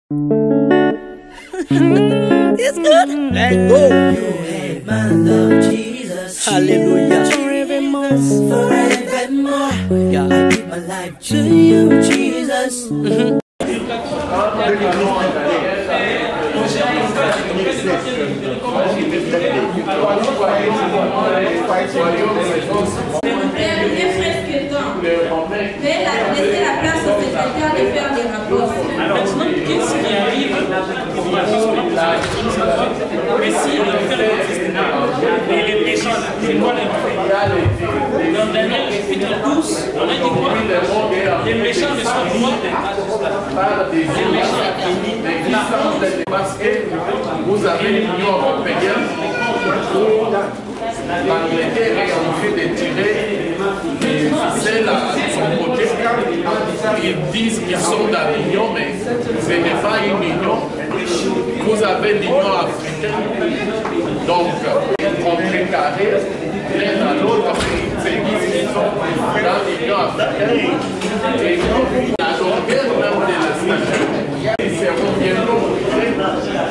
It's good. Let go. You hate my love, Jesus. Hallelujah. Forevermore. Yeah. I give my life to you, Jesus. Laissez la place au secrétaire de faire des rapports. Maintenant, qu'est-ce qui arrive? Mais si on fait le et les méchants, c'est quoi les faits? Dans Daniel chapitre 12, on a dit quoi? Les méchants ne sont pas des méchants. Parce que vous avez l'Union européenne où l'Angleterre est en train de tirer les ficelles à son côté. Ils disent qu'ils sont dans l'Union, mais ce n'est pas une union. Vous avez l'Union africaine, donc contrecarré l'un à l'autre, c'est qu'ils sont dans l'Union africaine. Et la longueur même de la statue, ils seront bientôt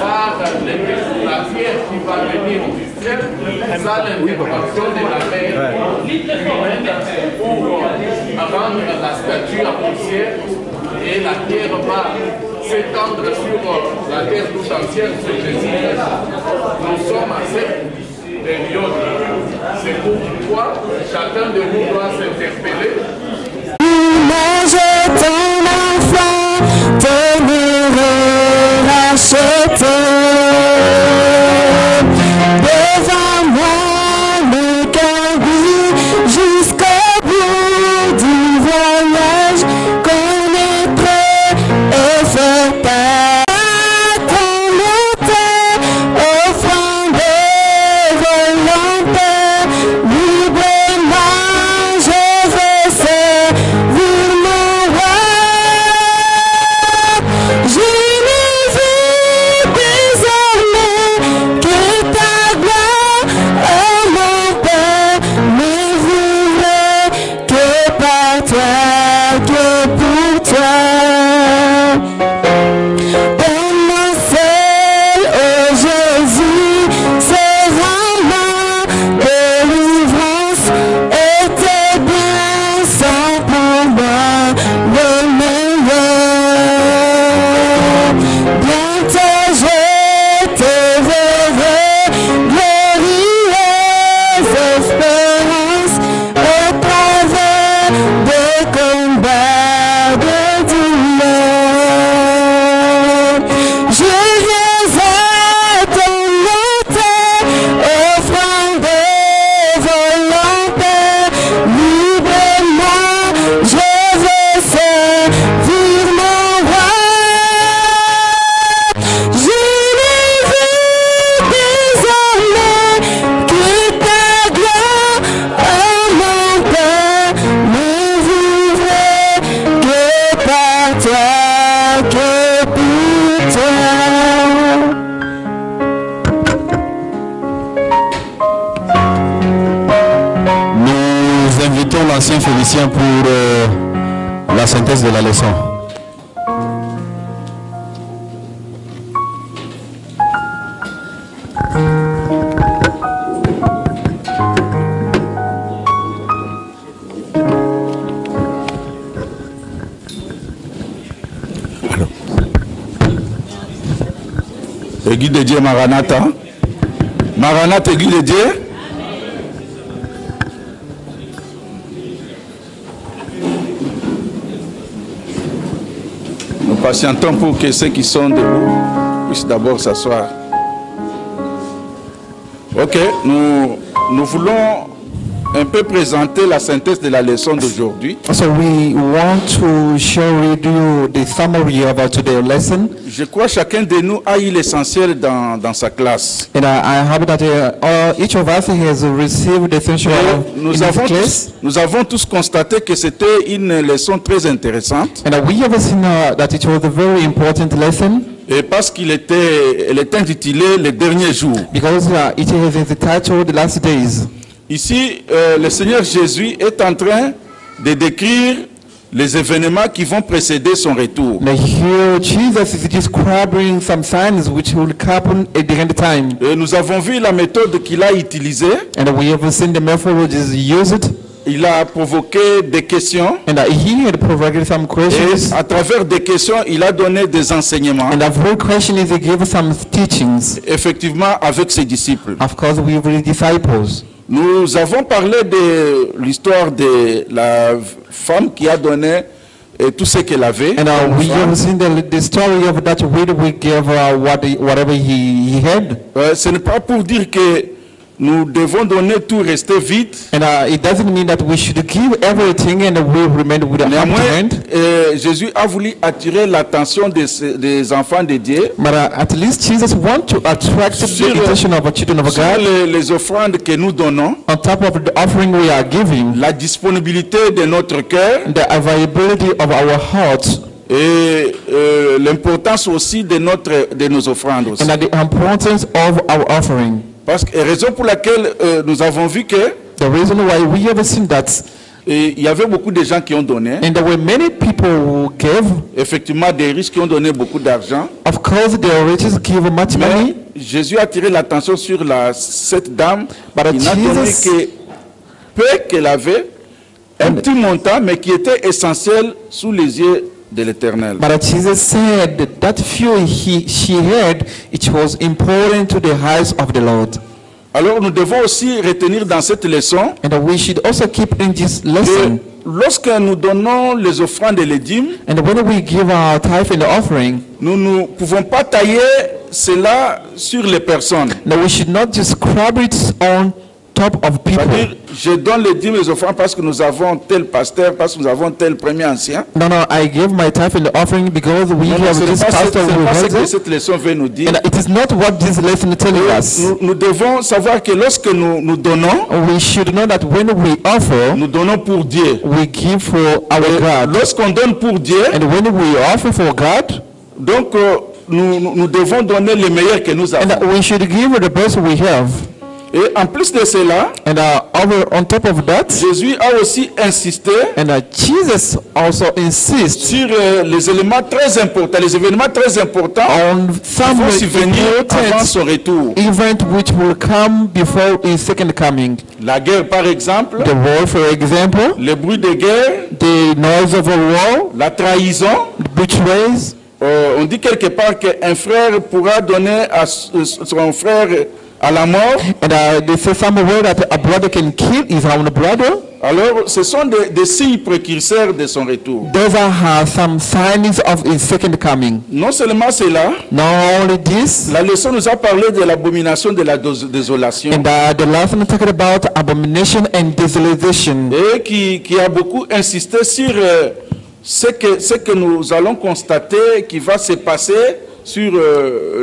par la pierre qui va venir au ciel, ça l'intervention de la mer pour rendre la statue à poussière et la terre va s'étendre sur la terre tout entière sur Jésus. Nous sommes à cette période. C'est pourquoi chacun de vous doit s'interpeller. Ton enfant, t'aimerais racheter. Devant moi, le cœur brille jusqu'au bout du voyage. Qu'on est prêt et fait part ton autel, offrande volontaire. Librement, je veux servir mon roi. Je ne veux désormais que ta gloire, oh mon Père, ne voudrais que par toi, que pour toi. Donne-moi seul, oh Jésus, c'est vraiment délivrance et tes biens sont pour moi le meilleur. Bientôt je te verrai, glorieuse espérance, au travers des combats de douleur. Je viens à ton autel, offrande volontaire, librement, je veux servir mon roi. Je ne veux désormais que ta gloire, oh mon Père, ne voudrais que par toi, que pour toi. Nous invitons l'ancien Félicien pour la synthèse de la leçon. Église de Dieu Maranatha. Maranatha, Église de Dieu. Nous patientons pour que ceux qui sont debout puissent d'abord s'asseoir. Ok, nous voulons un peu présenter la synthèse de la leçon d'aujourd'hui. So we want to share with you the summary about today's lesson. Je crois que chacun de nous a eu l'essentiel dans sa classe. And I hope that each of us has received the essential in his class. Nous avons tous constaté que c'était une leçon très intéressante. And we have seen that it was a very important lesson. Et parce elle était intitulée Les derniers jours. Because it is entitled The Last Days. Ici, le Seigneur Jésus est en train de décrire les événements qui vont précéder son retour. Now here Jesus is describing some signs which will happen at the end time. Et nous avons vu la méthode qu'il a utilisée. And we have seen the methodologies used. Il a provoqué des questions. And he had provoked some questions. Et à travers des questions, il a donné des enseignements. And the whole question is he gave some teachings. Effectivement, avec ses disciples. Of course, we were disciples. Nous avons parlé de l'histoire de la femme qui a donné tout ce qu'elle avait. And we have seen the story of that widow who gave whatever he had. Ce n'est pas pour dire que nous devons donner tout, rester vide. And it doesn't mean that we should give everything and we remain with a empty hand. Jésus a voulu attirer l'attention des enfants de Dieu. But at least Jesus wants to attract the attention of the children of God. Les offrandes que nous donnons, on top of the offering we are giving, la disponibilité de notre cœur, the availability of our hearts, et l'importance aussi de nos offrandes aussi. And the importance of our offering. Parce que raison pour laquelle nous avons vu que the reason why we have seen that il y avait beaucoup de gens qui ont donné. And there were many people who gave. Effectivement, des riches qui ont donné beaucoup d'argent. Of course, the riches give much money. Jésus a attiré l'attention sur cette dame. Il n'a donné que peu qu'elle avait, un petit montant, mais qui était essentiel sous les yeux de l'Éternel. But Jesus said that few she had, it was important to the eyes of the Lord. Alors nous devons aussi retenir dans cette leçon. And we should also keep in this lesson. Lorsque nous donnons les offrandes et les dîmes, and when we give our tithe and offering, nous ne pouvons pas tailler cela sur les personnes. No, we should not just grab it on top of people. Je donne les dîmes et les offrandes parce que nous avons tel pasteur, parce que nous avons tel premier ancien. No, I give my tithe and the offering because we have this pastor who has it. Cette leçon veut nous dire. And it is not what this lesson is telling us. Nous devons savoir que lorsque nous donnons, we should know that when we offer, nous donnons pour Dieu. We give for our God. Lorsqu'on donne pour Dieu, and when we offer for God, donc nous devons donner le meilleur que nous avons. And we should give the best we have. Et en plus de cela, and on top of that, Jésus a aussi insisté, and Jesus also insists sur les éléments très importants, les événements très importants on some qui vont survenir avant son retour. Event which will come before his second coming. La guerre, par exemple, the war, for example, le bruit de guerre, the noise of a war, la trahison, betrayals. On dit quelque part qu'un frère pourra donner à son frère à la mort. And they say somewhere that a brother can kill his own brother. Alors, ce sont des signes précurseurs de son retour. Those are some signs of his second coming. Non seulement cela, not only this, la leçon nous a parlé de l'abomination de la désolation. And the lesson talking about abomination and desolation. Et qui a beaucoup insisté sur ce que nous allons constater qui va se passer sur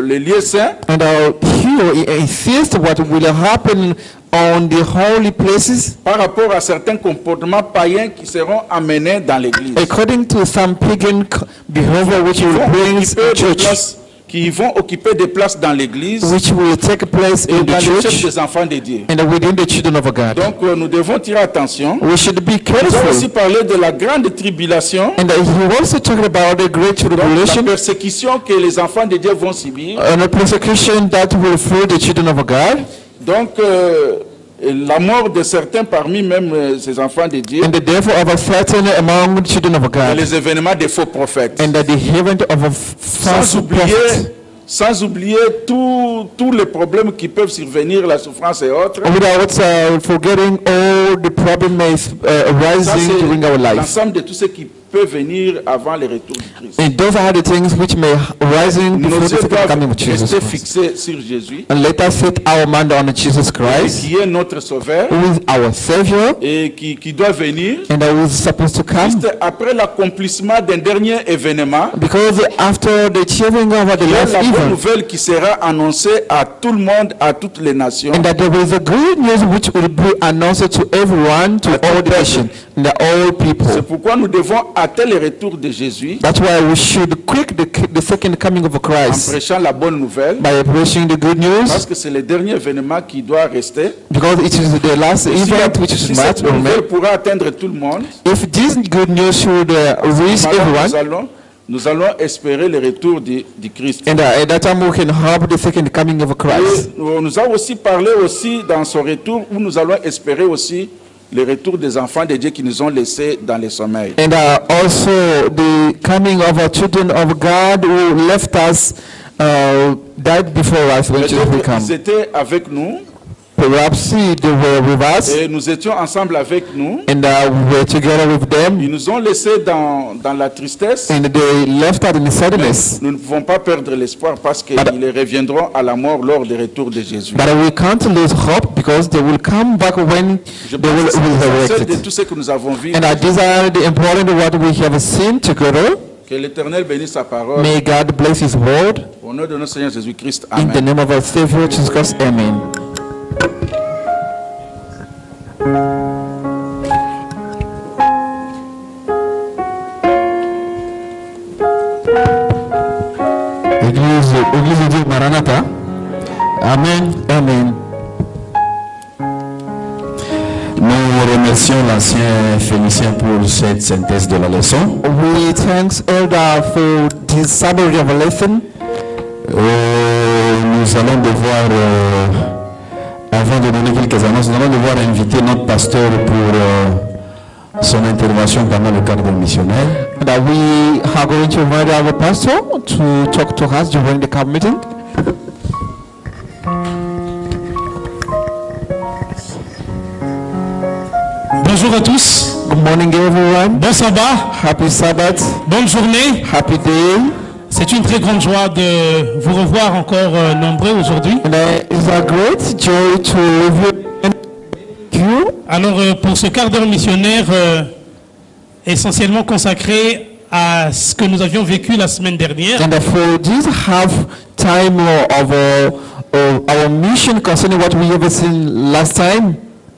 les lieux saints. And here he insists what will happen on the holy places. Par rapport à certains comportements païens qui seront amenés dans l'église. According to some pagan behavior which will bring church. Qui vont occuper des places dans l'église, which will take place in the church, des enfants de Dieu. And within the children of God. Donc nous devons tirer attention. We should be careful. Nous avons aussi parlé de la grande tribulation. And he also talked about the great tribulation. Donc, la persécution que les enfants de Dieu vont subir. And the persecution that will follow the children of God. Donc la mort de certains parmi même ces enfants de Dieu. And the death of a certain among the children of God. Et les événements des faux prophètes. And the event of a false prophet. Sans oublier tous les problèmes qui peuvent survenir, la souffrance et autres. Without forgetting all the problems arising during our life. L'ensemble de tout ce qui peut venir avant le retour du Christ. And those are the things which may arise before the second coming of Jesus Christ. Fixés sur Jésus. And let us set our mind on Jesus Christ. Qui est notre sauveur. Who is our Savior. Et qui doit venir. And who is supposed to come. Juste après l'accomplissement d'un dernier événement. Because after the achieving of the last event. Bonne nouvelle qui sera annoncée à tout le monde, à toutes les nations. And that there is a good news which will be announced to everyone, to all the nations, and all people. C'est pourquoi nous devons hâter le retour de Jésus That's why we should quick the second coming of en Christ prêchant la bonne nouvelle, by preaching the good parce news, que c'est le dernier événement qui doit rester. because it is the last event which is Si not cette nouvelle pourra atteindre tout le monde, If this good news should reach alors everyone, nous allons espérer le retour du Christ. and at that time we can hope the second coming of Christ. Et nous avons aussi parlé aussi dans son retour où nous allons espérer aussi le retour des enfants de Dieu qui nous ont laissés dans le sommeil. And also the coming of our children of God who left us, died before us when Jesus will come. Ils étaient avec nous Perhaps they were with us, et nous étions ensemble avec nous. and we were together with them, Ils nous ont laissés dans la tristesse. and they left us in sadness. Nous ne pouvons pas perdre l'espoir parce qu'ils reviendront à la mort lors du retour de Jésus. But we can't lose hope because they will come back when Je they pense will que c'est l'essentiel de resurrect. tout ce que nous avons vu. And these are the important what we have seen together. Que l'Éternel bénisse sa parole. May God bless His word. Au nom de notre Seigneur Jésus-Christ. In the Amen. name of our Savior Jesus Christ, Amen. Église de Maranatha. Amen. Amen. Nous remercions l'ancien Phénicien pour cette synthèse de la leçon. We thanks Elder for this summary of a lesson. Nous allons devoir, avant de donner quelques annonces, nous allons devoir inviter notre pasteur pour son intervention pendant le cadre missionnaire. That we are going to invite our pastor to talk to us during the camp meeting. Bonjour à tous. Good morning, everyone. Bon sabbat. Happy Sabbath. Bonne journée. Happy day. C'est une très grande joie de vous revoir encore nombreux aujourd'hui. And it's a great joy to you. Alors pour ce quart d'heure missionnaire essentiellement consacré à ce que nous avions vécu la semaine dernière. And for this half time of our mission concerning what we have seen last time.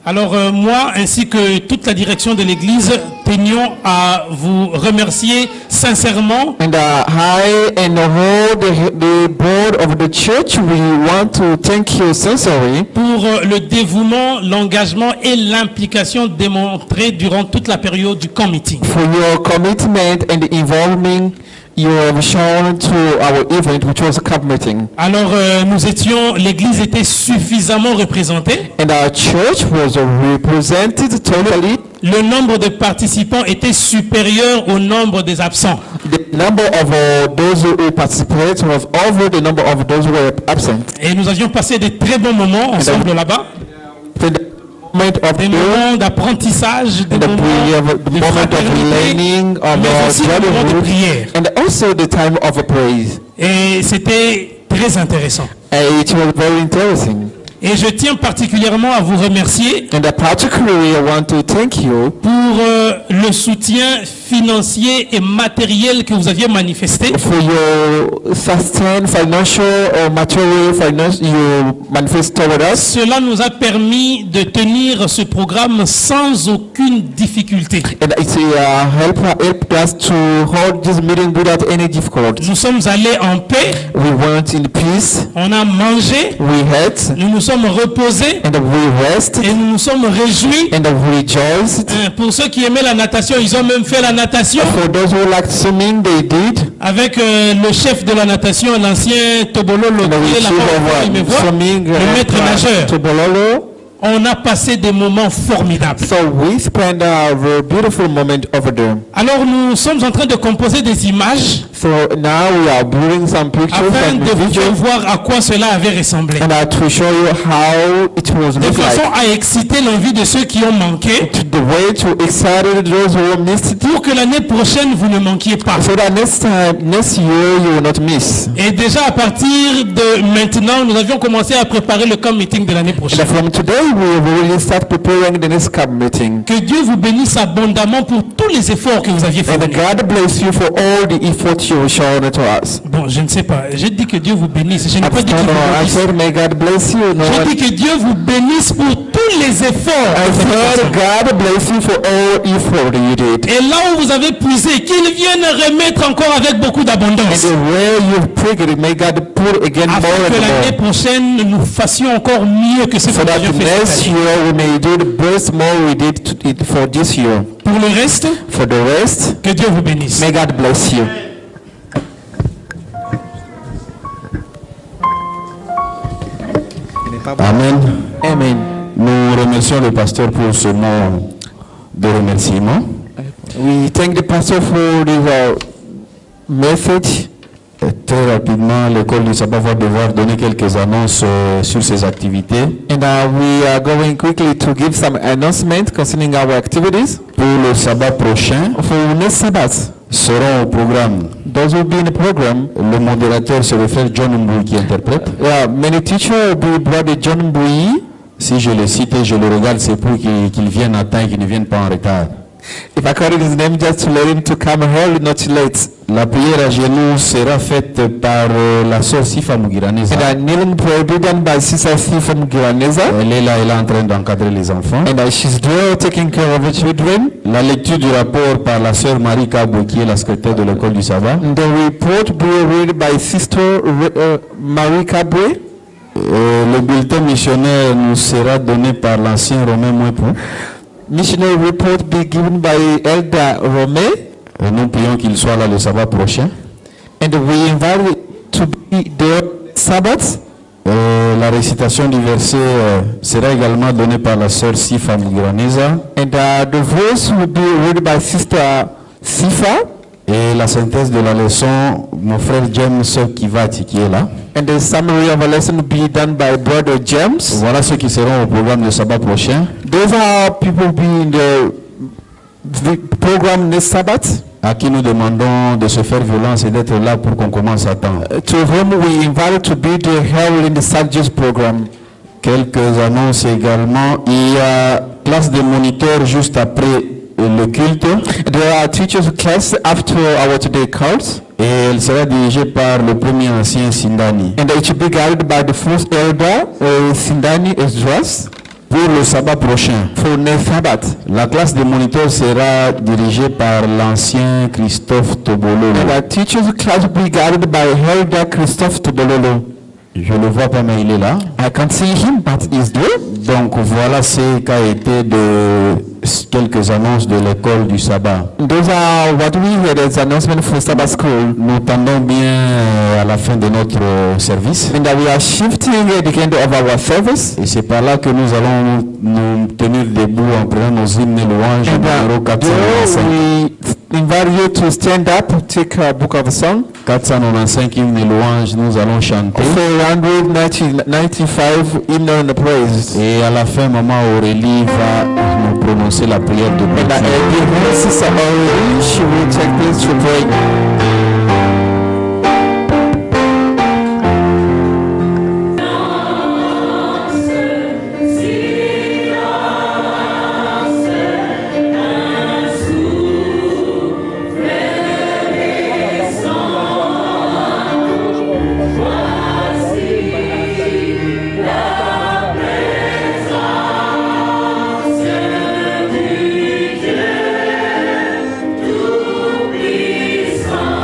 Alors moi ainsi que toute la direction de l'Église tenions à vous remercier sincèrement. And I and all the board of the church, we want to thank you sincerely Pour le dévouement, l'engagement et l'implication démontrés durant toute la période du camp meeting. for your commitment and involvement you have shown to our event, which was a camp meeting. Alors l'Église était suffisamment représentée. And our church was represented totally. Le nombre de participants était supérieur au nombre des absents. The number of those who participated was over the number of those who were absent. Et nous avions passé de très bons moments ensemble là-bas. The moment of Des moments d'apprentissage, des the moments the de moment of fraternité, learning, of mais aussi des moments de brotherhood, prière. and also the time of praise. Et c'était très intéressant. It was very interesting. Et je tiens particulièrement à vous remercier And particularly, I want to thank you pour le soutien financier et matériel que vous aviez manifesté. for your sustained financial or material finance you manifest toward us. Cela nous a permis de tenir ce programme sans aucune difficulté. And it's helped us to hold this meeting without any difficulty. Nous sommes allés en paix, We went in peace, on a mangé, we ate, nous nous sommes reposés and we rested, et nous nous sommes réjouis. and we rejoiced. Pour ceux qui aimaient la natation, ils ont même fait la natation For those who liked swimming, they did. avec le chef de la natation, l'ancien Tobolo And we Lotier, là-bas, il me voit, swimming, le maître nageur. to Bololo. On a passé des moments formidables. So we spent a very beautiful moment over there. Alors nous sommes en train de composer des images So now we are bringing some pictures afin and de vous faire videos, voir à quoi cela avait ressemblé. and to show you how it was De look façon like. à exciter l'envie de ceux qui ont manqué The way to excite those who missed it, pour que l'année prochaine vous ne manquiez pas. so that next year you will not miss. Et déjà à partir de maintenant, nous avions commencé à préparer le camp meeting de l'année And prochaine. from today we will really start preparing the next camp meeting. Que Dieu vous bénisse abondamment pour tous les efforts que vous aviez And fournis. God bless you for all the effort you have shown to us. Bon, je ne sais pas. J'ai dit que Dieu vous bénisse. Je n'ai pas dit qu'il No, vous I bénisse. said may God bless you. No, J'ai dit que Dieu vous bénisse pour tous tous les efforts. I said, God bless you for all effort you did. Et là où vous avez puisé, qu'il vienne remettre encore avec beaucoup d'abondance. And where you take, may God pour again more Afin que l'année and more. prochaine, nous fassions encore mieux que ce que So nous that avions fait next cette année. year we may do the best more we did for this year. Pour le reste, For the rest, que Dieu vous bénisse. may God bless you. Amen. Amen. Nous remercions le pasteur pour ce mot de remerciement. We thank the pastor for this message. Très rapidement, l'école du sabbat va devoir donner quelques annonces sur ses activités. And we are going quickly to give some announcements concerning our activities. Pour le sabbat prochain, For next Sabbath, seront au programme. those will be in the program. Le modérateur, c'est le frère John Mbouy qui interprète. Many teachers will be Brother John Mbui. Si je le cite et je le regarde, c'est pour qu'il vienne à temps et qu'il ne vienne pas en retard. If I call his name just to let him to come early, not late. La prière à genoux sera faite par la sœur Sifa Mugiraneza. And a kneeling prayer be done by Sister C from Giraneza. Elle est là, elle est en train d'encadrer les enfants. And she's there taking care of the children. La lecture du rapport par la sœur Marie Kabou, qui est la secrétaire de l'école du sabbat. The report be read by Sister Marie Cabwe. Le bulletin missionnaire nous sera donné par l'ancien Romain Mouepou. Missionary report be given by Elder Rome. Et nous prions qu'il soit là le sabbat prochain. And we invite you to be there Sabbath. La récitation du verset sera également donnée par la sœur Sifa Mugiraneza. And the verse will be read by Sister Sifa. Et la synthèse de la leçon, mon frère James Kivati qui est là. And the summary of a lesson will be done by Brother James. Voilà ceux qui seront au programme de sabbat prochain. Those are people be in the program next Sabbath. À qui nous demandons de se faire violence et d'être là pour qu'on commence à temps. To whom we invited to be there held in the Saturdays program. Quelques annonces également. Il y a classe de moniteurs juste après le culte. There are teachers class after our today course. Et elle sera dirigée par le premier ancien Sindani. And it should be guided by the first elder, Sindani Esdras. Pour le sabbat prochain, For next Sabbath. la classe de moniteurs sera dirigée par l'ancien Christophe Tobololo. And the teachers class will be guided by Elder Christophe Tobololo. Je ne le vois pas, mais il est là. I can't see him, but he's there. Donc voilà ce qu'a été de quelques annonces de l'école du sabbat. Those are what we heard as announcement for Sabbath school. Nous tendons bien à la fin de notre service. And we are shifting at the end of our service. Et c'est par là que nous allons nous tenir debout en prenant nos hymnes et louanges numéro 495. We invite you to stand up, take a book of a song. 495 hymnes et louanges, nous allons chanter. 495 hymn and praise. Et à la fin, maman Aurélie va nous prononcer la prière de And bénédiction. the Sister Aurélie, she will take place to pray. Tout puissant.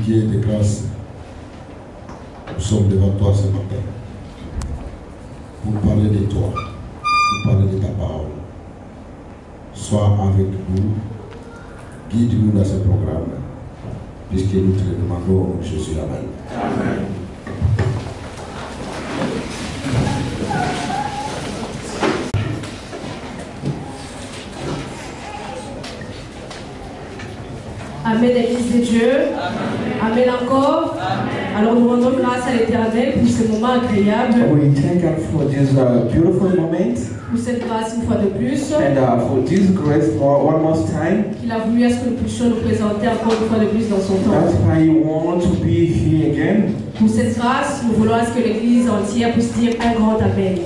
Dieu de grâce, nous sommes devant toi ce matin pour parler de toi, pour parler de ta parole. Sois avec nous, guide-nous dans ce programme, puisque nous te le demandons au nom de Jésus. Amen. Amen. Amen, Église de Dieu. Amen, encore. Alors nous rendons grâce à l'Éternel pour ce moment agréable. We thank God for this beautiful moment. Pour cette grâce une fois de plus. And for this grace one more time. Qu'il a voulu à ce que nous puissions nous présenter encore une fois de plus dans son temps. That's why you want to be here again. Pour cette grâce, nous voulons à ce que l'Église entière puisse dire un grand Amen.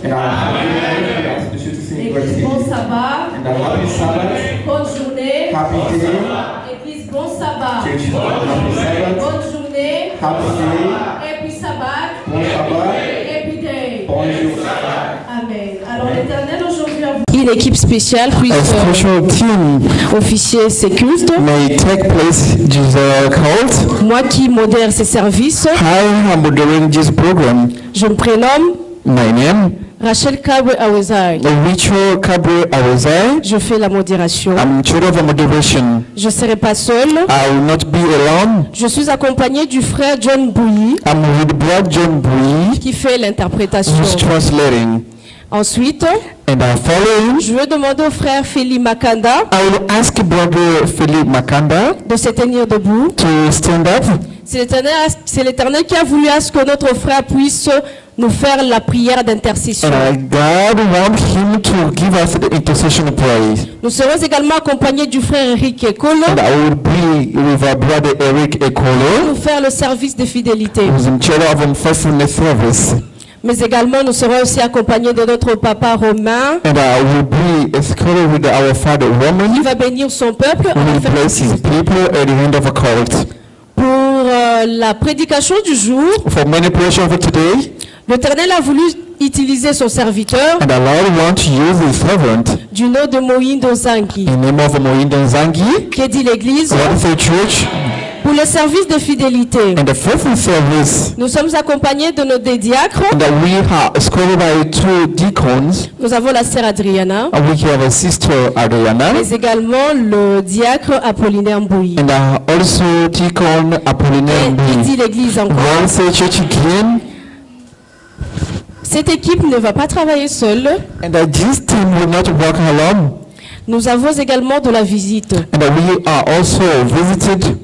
Église, bon sabbat. Bonne journée. Happy day. Église, bon sabbat. Happy Sabbath. Bonne journée. Happy day. Et puis sabbat. Bon sabbat. Et puis day. Bonjour. Amen. Alors l'Éternel aujourd'hui a voulu une équipe spéciale puisse A special team officier ces cultes. may take place this cult. Moi qui modère ces services, I am moderating this program. je me prénomme My name Rachel Kabwe Awezai. Rachel Kabwe Awezai. Je fais la modération. I'm in charge of the moderation. Je ne serai pas seule. I will not be alone. Je suis accompagnée du frère John Bouilly I'm with Brother John Bui, qui fait l'interprétation. who's translating. Ensuite, And following, je veux demander au frère Feli Makanda I will ask Brother Philip Makanda de se tenir debout. to stand up. C'est l'Éternel qui a voulu à ce que notre frère puisse nous faire la prière d'intercession. And God wants him to give us the intercession praise. Nous serons également accompagnés du frère Eric Ekolo And I will be with our brother Eric pour Ekolo, nous faire le service de fidélité. who's in charge of faithfulness service. Mais également, nous serons aussi accompagnés de notre papa Romain And I will be escorted with our father qui Roman, va bénir son peuple who will bless his people at the end of a cult. pour la prédication du jour. For manipulation of today, L'Éternel a voulu utiliser son serviteur and the Lord wants to use his servant du nom de Moïndo Zangi, in the name of Moindo Zangi, qui dit l'Église, what is the church, pour le service de fidélité. and the faithful service. Nous sommes accompagnés de nos deux diacres. And we are escorted by two deacons. Nous avons la sœur Adriana, And we have a sister Adriana, mais également le diacre Apollinaire Mbouyi. and also deacon Apollinaire Et il Mbi. dit l'Église encore. What is the church again? Cette équipe ne va pas travailler seule. And this team will not work alone. Nous avons également de la visite. And we are also visited.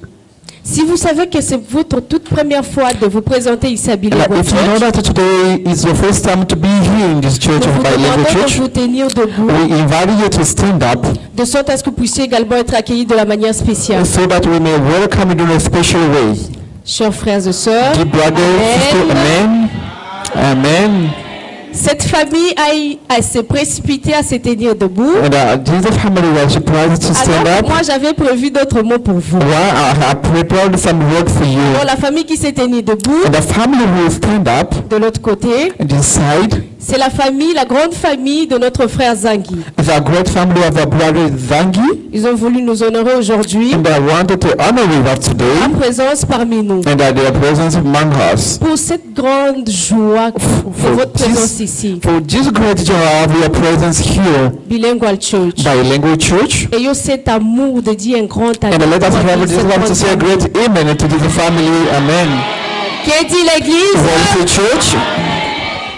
Si vous savez que c'est votre toute première fois de vous présenter ici à Bilingual And if you know Church, that today is your first time to be here in this church nous of vous Bilingual demandons de Church, vous tenir debout, we invite you to stand up de sorte à ce que vous puissiez également être accueillis de la manière spéciale. so that we may welcome you in a special way. Chers frères et sœurs, Dear brothers, sisters, Amen. amen. Amen. Cette famille s'est précipitée à se tenir debout. And this family was surprised to stand Alors up. moi j'avais prévu d'autres mots pour vous. Well, I prepared some words for you. Pour la famille qui s'est tenue debout, And the family will stand up de l'autre côté, and this side c'est la famille, la grande famille de notre frère Zangi. is a great family of our brother Zangi. Ils ont voulu nous honorer aujourd'hui, And I wanted to honor you en today. présence parmi nous. And their presence among us. Pour cette grande joie de votre présence ici, For this great joy of your presence here, Bilingual Church. Bilingual Church. Ayons cet amour de dire un grand And amen. let us have this one to say a great amen to this family. Amen. Qu'est dit l'Église? What is the church?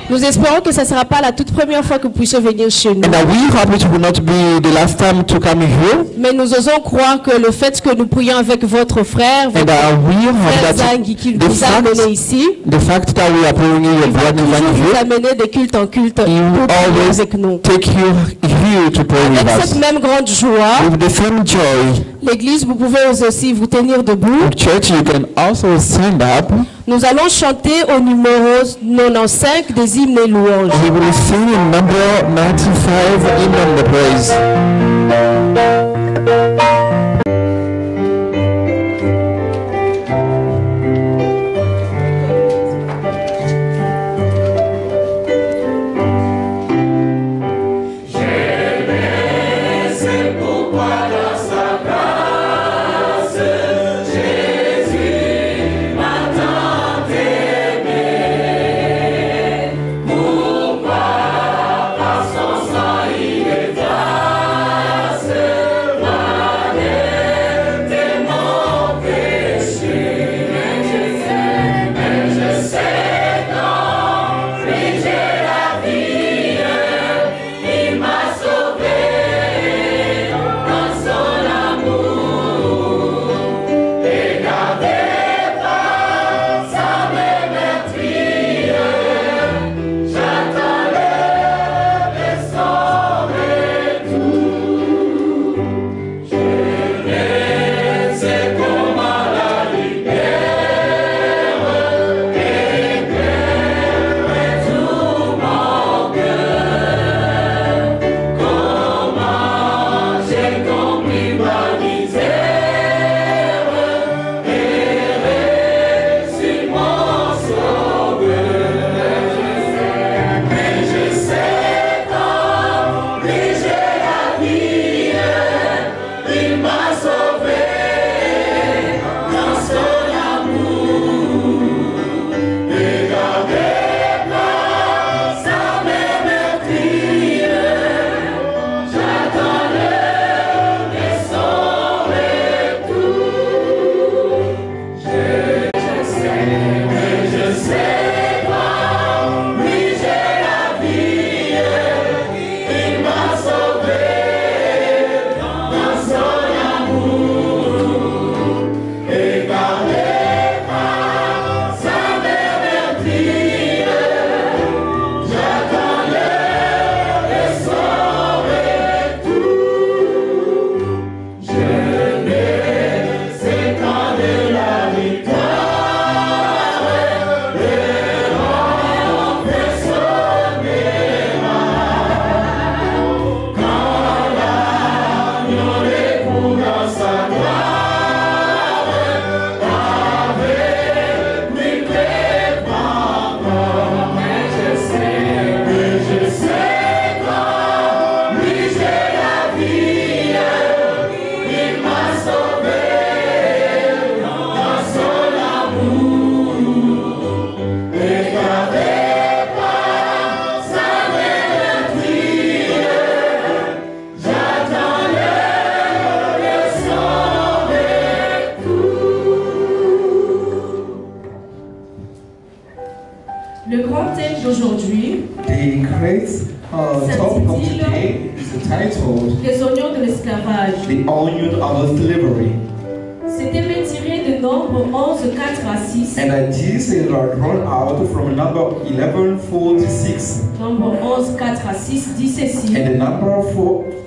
Nous espérons que ce ne sera pas la toute première fois que vous puissiez venir chez nous. And we hope it will not be the last time to come here. Mais nous osons croire que le fait que nous prions avec votre frère, votre And we frère have that Zangi qui the nous a amenés ici, fact that we are praying your il va brother toujours Zangi vous here, amener de culte en culte he will pour prier always avec nous. take you here to pray with Avec cette us. même grande joie, With the same joy, l'Église, vous pouvez aussi vous tenir debout. in church you can also stand up. Nous allons chanter au numéro 95 des hymnes et louanges. We will sing in number 95 in the praise. Pourquoi dans sa grâce, Jésus Le grand thème d'aujourd'hui The great topic of today is titled Les oignons de l'esclavage. The Onion of Slavery. C'est tiré de Nombre 11, 4 à 6. And this is drawn out from number 11:4-6. Nombre 11, 4 à 6 dit ceci. And the number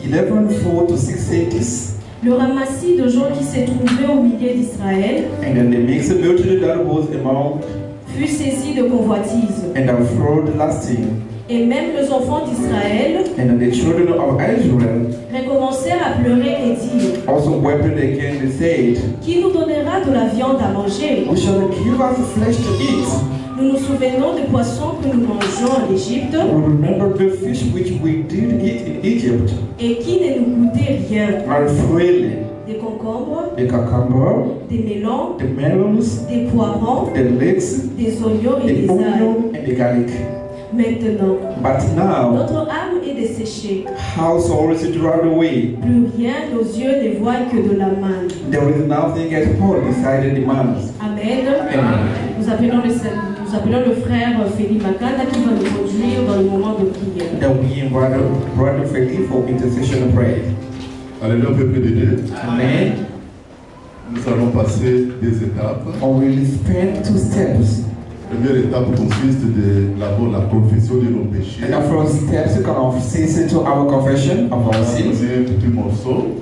11:4-6 says this. Le ramassis de gens qui s'est trouvé au milieu d'Israël And then the mixed multitude that was among fut saisi de convoitise. and the fraud lasting. Et même les enfants d'Israël And the children of Israel recommencèrent à pleurer et dire also wept again and said, Qui nous donnera de la viande à manger? Who shall give us flesh to eat? Nous nous souvenons des poissons que nous mangeons en Égypte We remember the fish which we did eat in Egypt, et qui ne nous coûtait rien. are freely Des concombres, the cucumber, des melons, the melons, des poivrons, the leeks, des oignons et the des algues. onion, and the garlic. Maintenant, But now, notre âme est desséchée. how soul is dried away. Plus rien nos yeux ne voient que de la manne. There is nothing at all beside the man. Amen. Amen. Nous appelons le frère Félix Makanda qui va nous conduire dans le moment de prière. That we invite Brother Feli for intercession and prayer. Alléluia, peuple de Dieu. Amen. Nous allons passer des étapes. Or we will spend 2 steps. La première étape consiste d'abord la confession de nos péchés. And the first steps to confess to our confession of our sins. Un petit morceau.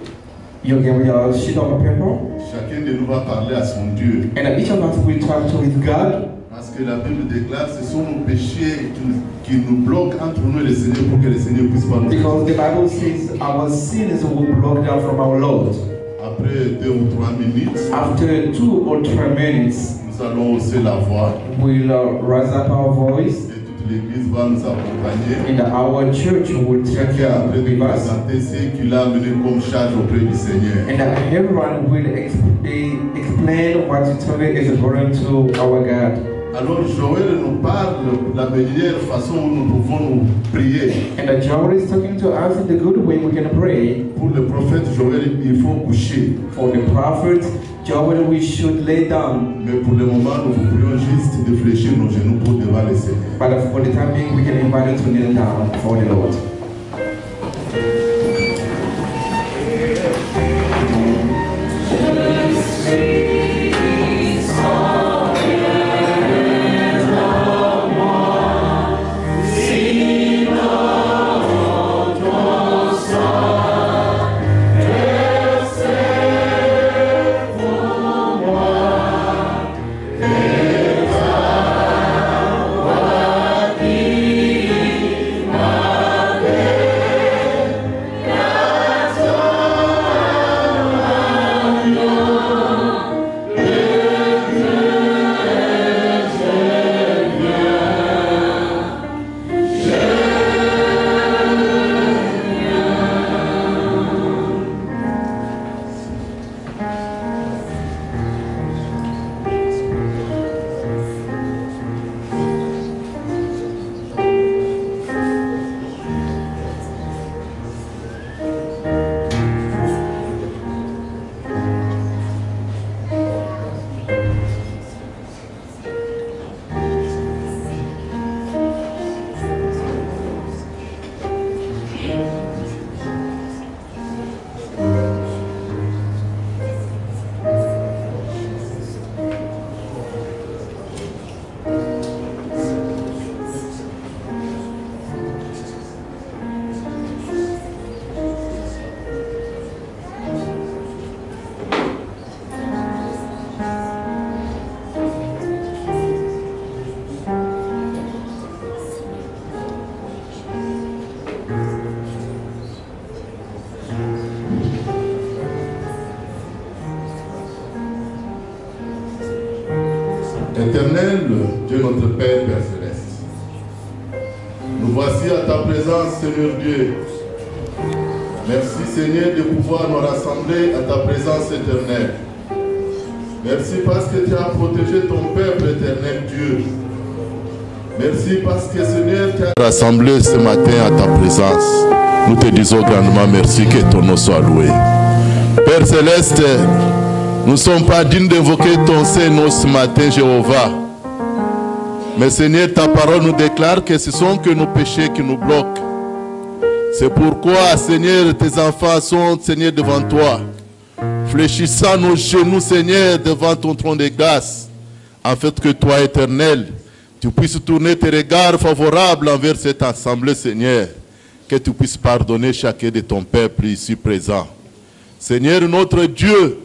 You give a sheet of paper. Chacun de nous va parler à son Dieu. And each of us will talk to his God. Parce que la Bible déclare que ce sont nos péchés qui nous bloquent entre nous et le Seigneur pour que le Seigneur puisse pas nous. Because the Bible says our sins will block down from our Lord. Après 2 ou 3 minutes, After 2 or 3 minutes, nous allons hausser la voix. we'll raise up our voice. Et toute l'Église va nous accompagner. And our church will take Chacun care après de with us. présenter ce qu'il a amené comme charge auprès du Seigneur. And everyone will explain what today is according to our God. Alors Joël nous parle de la meilleure façon où nous pouvons nous prier. And Joel is talking to us in the good way we can pray. Pour le prophète Joël, il faut coucher. For the prophet Joel, we should lay down. Mais pour le moment, nous vous prions juste de fléchir nos genoux pour devant le Seigneur. But for the time being, we can invite you to kneel down for the Lord. Éternel, Dieu notre Père, Père Céleste, nous voici à ta présence, Seigneur Dieu. Merci, Seigneur, de pouvoir nous rassembler à ta présence éternelle. Merci parce que tu as protégé ton peuple, éternel Dieu. Merci parce que, Seigneur, tu as rassemblé ce matin à ta présence. Nous te disons grandement merci, que ton nom soit loué. Père Céleste, nous ne sommes pas dignes d'invoquer ton Saint-Nom ce matin, Jéhovah. Mais Seigneur, ta parole nous déclare que ce sont que nos péchés qui nous bloquent. C'est pourquoi, Seigneur, tes enfants sont, Seigneur, devant toi, fléchissant nos genoux, Seigneur, devant ton trône de grâce, en fait que toi, Éternel, tu puisses tourner tes regards favorables envers cette assemblée, Seigneur, que tu puisses pardonner chacun de ton peuple ici présent. Seigneur, notre Dieu,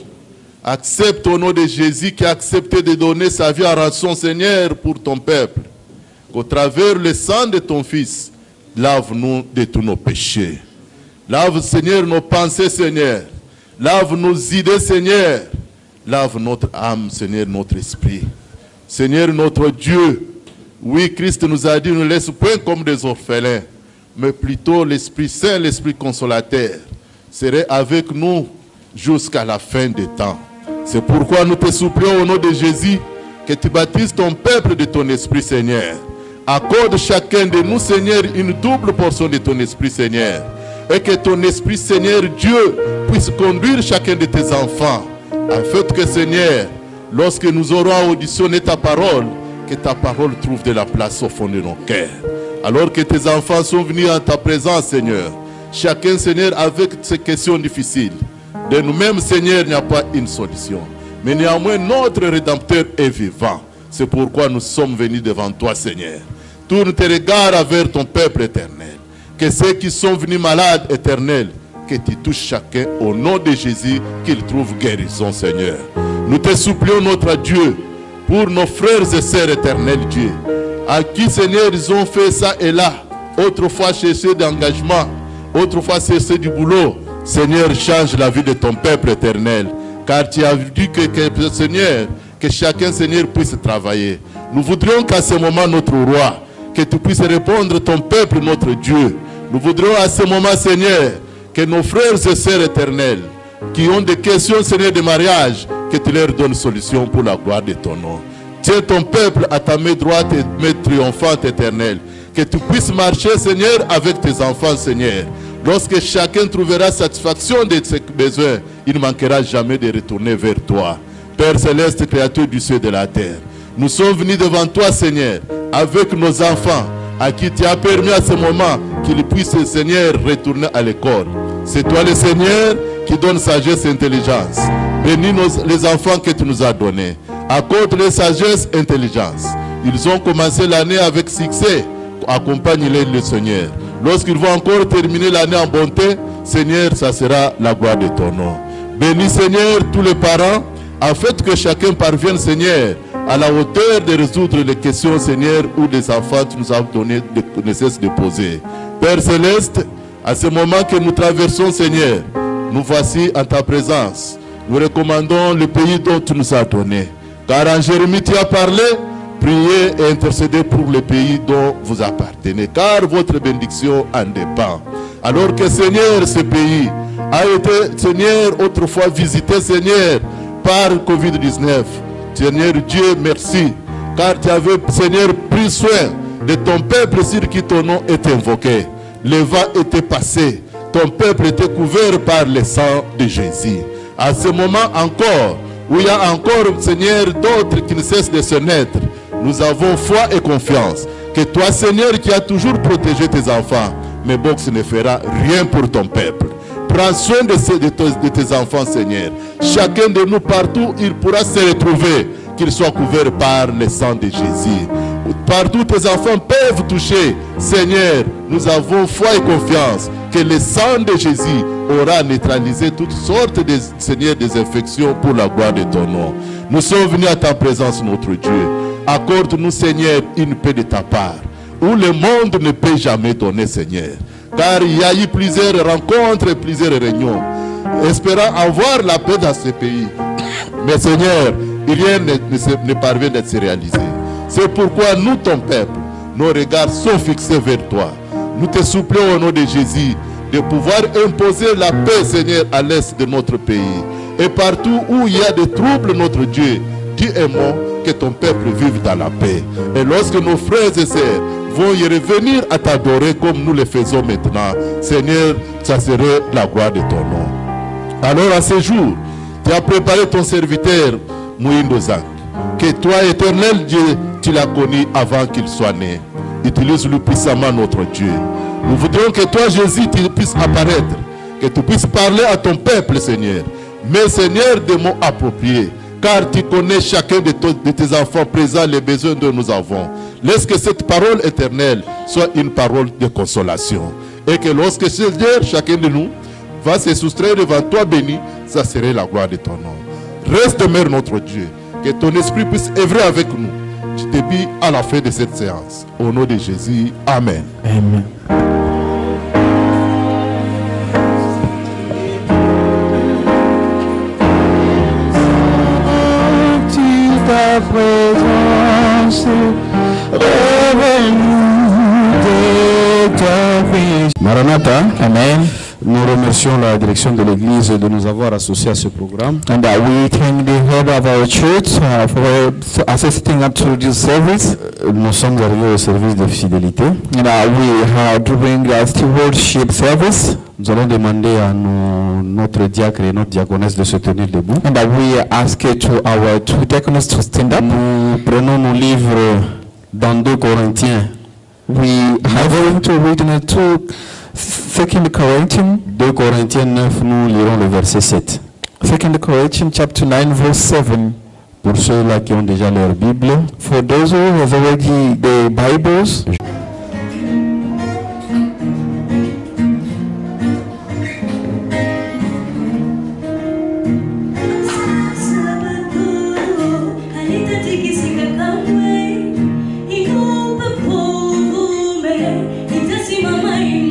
accepte au nom de Jésus qui a accepté de donner sa vie en rançon, Seigneur, pour ton peuple, qu'au travers le sang de ton Fils, lave-nous de tous nos péchés. Lave, Seigneur, nos pensées, Seigneur. Lave nos idées, Seigneur. Lave notre âme, Seigneur, notre esprit. Seigneur, notre Dieu, oui, Christ nous a dit, ne laisse point comme des orphelins, mais plutôt l'Esprit Saint, l'Esprit consolateur, serait avec nous jusqu'à la fin des temps. C'est pourquoi nous te supplions au nom de Jésus que tu baptises ton peuple de ton Esprit, Seigneur. Accorde chacun de nous, Seigneur, une double portion de ton Esprit, Seigneur. Et que ton Esprit, Seigneur Dieu, puisse conduire chacun de tes enfants. Afin que, Seigneur, lorsque nous aurons auditionné ta parole, que ta parole trouve de la place au fond de nos cœurs. Alors que tes enfants sont venus en ta présence, Seigneur, chacun, Seigneur, avec ces questions difficiles. De nous-mêmes, Seigneur, il n'y a pas une solution. Mais néanmoins, notre Rédempteur est vivant. C'est pourquoi nous sommes venus devant toi, Seigneur. Tourne tes regards vers ton peuple éternel. Que ceux qui sont venus malades, éternels, que tu touches chacun au nom de Jésus, qu'ils trouvent guérison, Seigneur. Nous te supplions, notre Dieu, pour nos frères et sœurs éternels, Dieu, à qui, Seigneur, ils ont fait ça et là, autrefois chercher d'engagement, autrefois chercher du boulot. Seigneur, change la vie de ton peuple éternel, car tu as dit que Seigneur, que chacun, Seigneur, puisse travailler. Nous voudrions qu'à ce moment, notre roi, que tu puisses répondre ton peuple, notre Dieu. Nous voudrions à ce moment, Seigneur, que nos frères et sœurs éternels, qui ont des questions, Seigneur, de mariage, que tu leur donnes solution pour la gloire de ton nom. Tiens ton peuple à ta main droite et main triomphante éternelle. Que tu puisses marcher, Seigneur, avec tes enfants, Seigneur. Lorsque chacun trouvera satisfaction de ses besoins, il ne manquera jamais de retourner vers toi. Père céleste, créateur du ciel et de la terre, nous sommes venus devant toi, Seigneur, avec nos enfants, à qui tu as permis à ce moment qu'ils puissent, Seigneur, retourner à l'école. C'est toi, le Seigneur, qui donne sagesse et intelligence. Bénis les enfants que tu nous as donnés. Accorde-les sagesse et intelligence. Ils ont commencé l'année avec succès. Accompagne-les, le Seigneur. Lorsqu'ils vont encore terminer l'année en bonté, Seigneur, ça sera la gloire de ton nom. Bénis, Seigneur, tous les parents, afin que chacun parvienne, Seigneur, à la hauteur de résoudre les questions, Seigneur, ou des enfants tu nous as donné ne cesse de poser. Père céleste, à ce moment que nous traversons, Seigneur, nous voici en ta présence. Nous recommandons le pays dont tu nous as donné. Car en Jérémie, tu as parlé, priez et intercédez pour le pays dont vous appartenez. Car votre bénédiction en dépend. Alors que, Seigneur, ce pays a été, Seigneur, autrefois visité, Seigneur, par Covid-19. Seigneur Dieu, merci. Car tu avais, Seigneur, pris soin de ton peuple sur qui ton nom est invoqué. Le vent était passé. Ton peuple était couvert par le sang de Jésus. À ce moment encore, où il y a encore, Seigneur, d'autres qui ne cessent de se naître, nous avons foi et confiance que toi, Seigneur, qui as toujours protégé tes enfants, mais Box ne fera rien pour ton peuple. Prends soin de tes enfants, Seigneur. Chacun de nous, partout, il pourra se retrouver, qu'il soit couvert par le sang de Jésus. Partout tes enfants peuvent toucher, Seigneur, nous avons foi et confiance que le sang de Jésus aura neutralisé toutes sortes de, Seigneur, des infections pour la gloire de ton nom. Nous sommes venus à ta présence, notre Dieu. Accorde-nous, Seigneur, une paix de ta part, où le monde ne peut jamais donner, Seigneur. Car il y a eu plusieurs rencontres et plusieurs réunions, espérant avoir la paix dans ce pays. Mais, Seigneur, rien ne parvient à se réaliser. C'est pourquoi nous, ton peuple, nos regards sont fixés vers toi. Nous te supplions au nom de Jésus de pouvoir imposer la paix, Seigneur, à l'est de notre pays. Et partout où il y a des troubles, notre Dieu, dis un mot, que ton peuple vive dans la paix. Et lorsque nos frères et sœurs vont y revenir à t'adorer comme nous le faisons maintenant, Seigneur, ça serait la gloire de ton nom. Alors à ce jour, tu as préparé ton serviteur, Mouindo Zang. Que toi, éternel Dieu, tu l'as connu avant qu'il soit né. Utilise-le puissamment, notre Dieu. Nous voudrions que toi, Jésus, tu puisses apparaître, que tu puisses parler à ton peuple, Seigneur. Mais, Seigneur, des mots appropriés, car tu connais chacun de tes enfants présents les besoins dont nous avons. Laisse que cette parole éternelle soit une parole de consolation. Et que lorsque, Seigneur, chacun de nous va se soustraire devant toi béni, ça serait la gloire de ton nom. Reste demeure notre Dieu. Que ton esprit puisse œuvrer avec nous. Je te dis à la fin de cette séance. Au nom de Jésus. Amen. Amen. Ta présence, Maranatha, Amen. Nous remercions la direction de l'Église de nous avoir associés à ce programme. And we thank the head of our church for assisting up to this service. Nous sommes arrivés au service de fidélité. And we are doing the stewardship service. Nous allons demander à notre diacre et notre diaconesse de se tenir debout. And we ask to our two diaconess to stand up. Nous prenons nos livres dans 2 Corinthiens. We are going to read in 2 Corinthians. 2 Corinthiens 9, nous lirons le verset 7. 2 Corinthians chapter 9 verse 7. Pour ceux-là qui ont déjà leur Bible. For those who have already the Bibles. One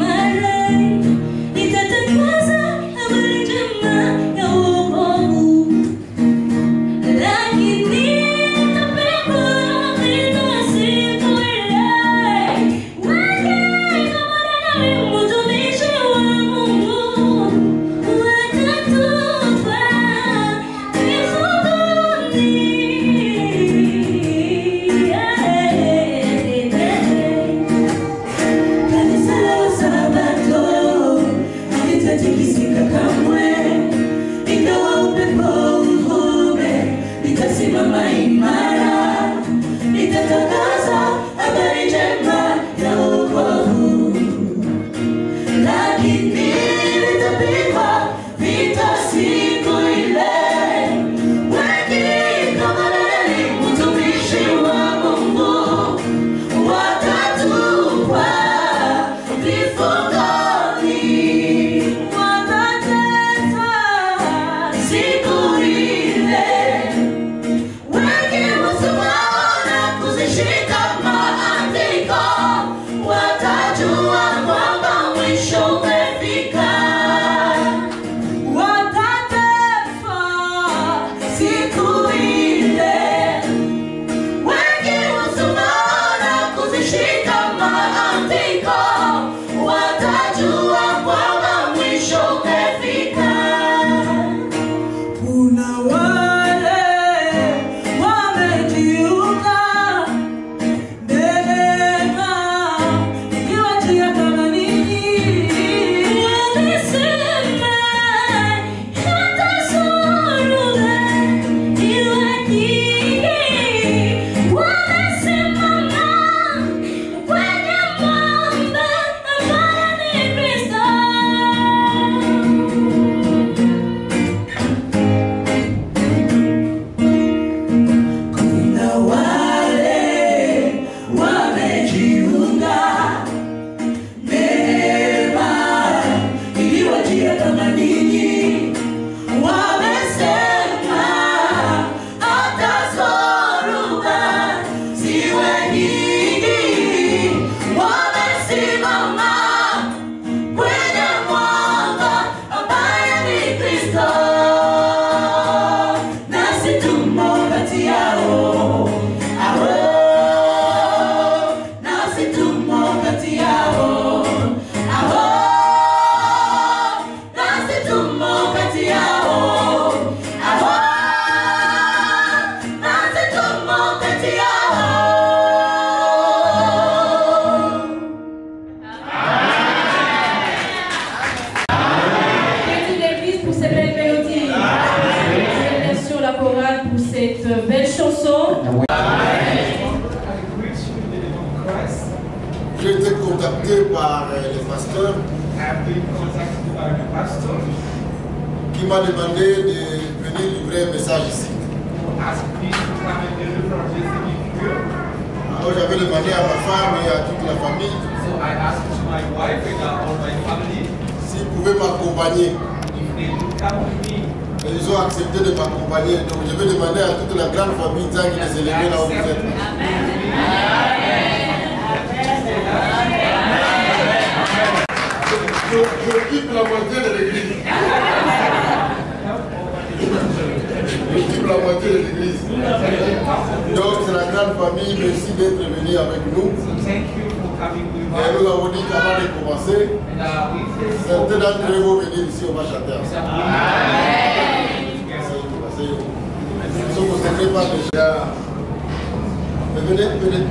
J'ai été contacté par les pasteurs qui m'a demandé de venir livrer un message ici. Alors j'avais demandé à ma femme et à toute la famille s'ils pouvaient m'accompagner. Et ils ont accepté de m'accompagner. Donc je vais demander à toute la grande famille de les élever là où vous êtes. J'occupe la moitié de l'église. J'occupe la moitié de l'église. Donc c'est la grande famille, merci d'être venu avec nous. Et nous avons dit qu'avant de commencer, certains d'entre eux vont venir ici, on va chanter ensemble. Ils sont consacrés par déjà. Venez, venez.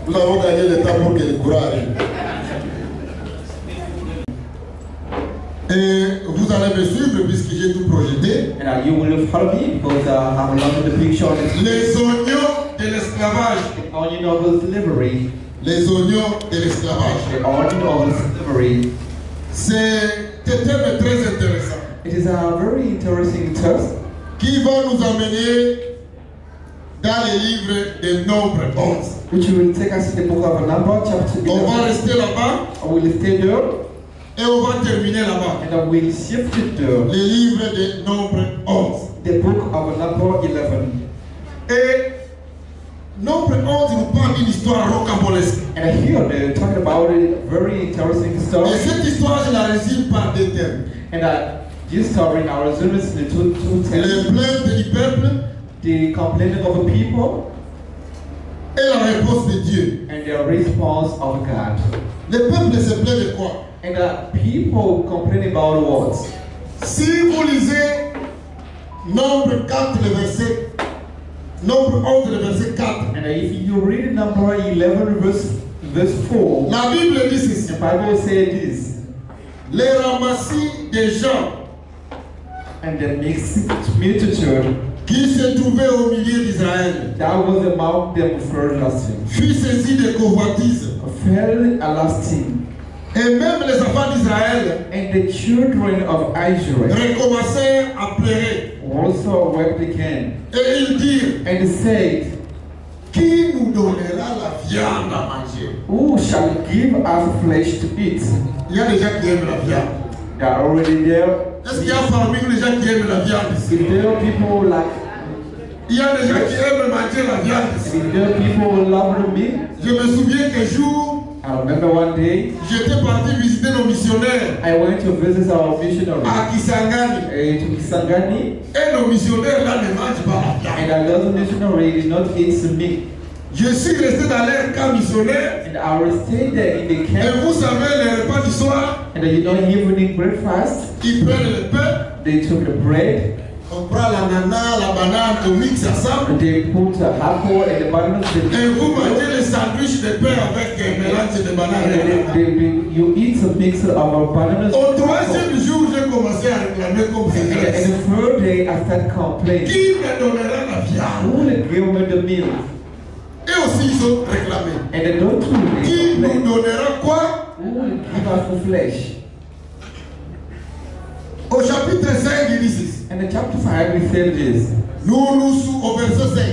Nous avons gagné le temps pour que le courant arrive. Et vous allez me suivre puisque j'ai tout projeté. And you will follow me because I'm allowed the picture of it. Les oignons de l'esclavage. The onion of slavery. Les oignons de l'esclavage. The onion of slavery. C'est un thème très intéressant. It is a very interesting text. Qui va nous amener dans les livres de Nombre 11. Which will take us to the book of Numbers, chapter 11. On va rester là-bas. I will stay there. Et on va terminer là-bas. And I will shift it there. Les livres de Nombre 11. The book of Numbers 11. Et Nombre 11 nous parle d'une histoire rocambolesque. And here they're talking about a very interesting story. Et cette histoire, je la résume par deux thèmes. And this story I resume it in two Les texts. plaintes du peuple The complaining of the people et la réponse de Dieu. and the response of God. Le peuple se plaint de quoi? And people complain about what? Si vous lisez Nombre 4, le verset, Nombre 11, le verset 4. And if you read number 11, verse 4, La Bible dit ceci. the Bible says this. Les ramassis des gens And the mixed multitude qui se trouvaient au milieu d'Israël that was among them everlasting, fut saisi de convoitise. fell lasting. Et même les enfants d'Israël And the children of Israel recommencèrent à pleurer. also wept again. Et ils dirent, And said, qui nous donnera la viande à manger? who shall give us flesh to eat? Il y a des gens qui aiment la viande. They are already there. Est-ce qu'il y a parmi nous des gens qui aiment la viande ici? If there are people like, Il y a des gens qui aiment manger la viande ici. if there are people who love the meat, Je me souviens qu'un jour, I remember one day j'étais parti visiter nos missionnaires I went to visit our missionary à Kisangani. to Kisangani, Et nos missionnaires là ne mangent pas la viande. and another missionary did not eat the meat. Je suis resté dans leur camp missionnaire. And I will stay there in the Et camp. vous savez, les repas du soir, And you know, evening breakfast, ils prennent le pain, they took the bread, on prend l'ananas, la banane, on mixe ensemble. and they put the apple and the bananas. Et vous mangez les sandwichs de pain avec un mélange de bananes. You eat a mix of bananas. Au troisième jour, j'ai commencé à réclamer comme And ça. the third day, I started complaining. Qui me donnera la viande? Who will give me the meal? Et aussi, ils ont réclamé. And they don't do Qui nous it. donnera quoi? Who will give us the flesh? Au chapitre 5, il dit ceci. And in chapter 5, we said this. Au verset 5.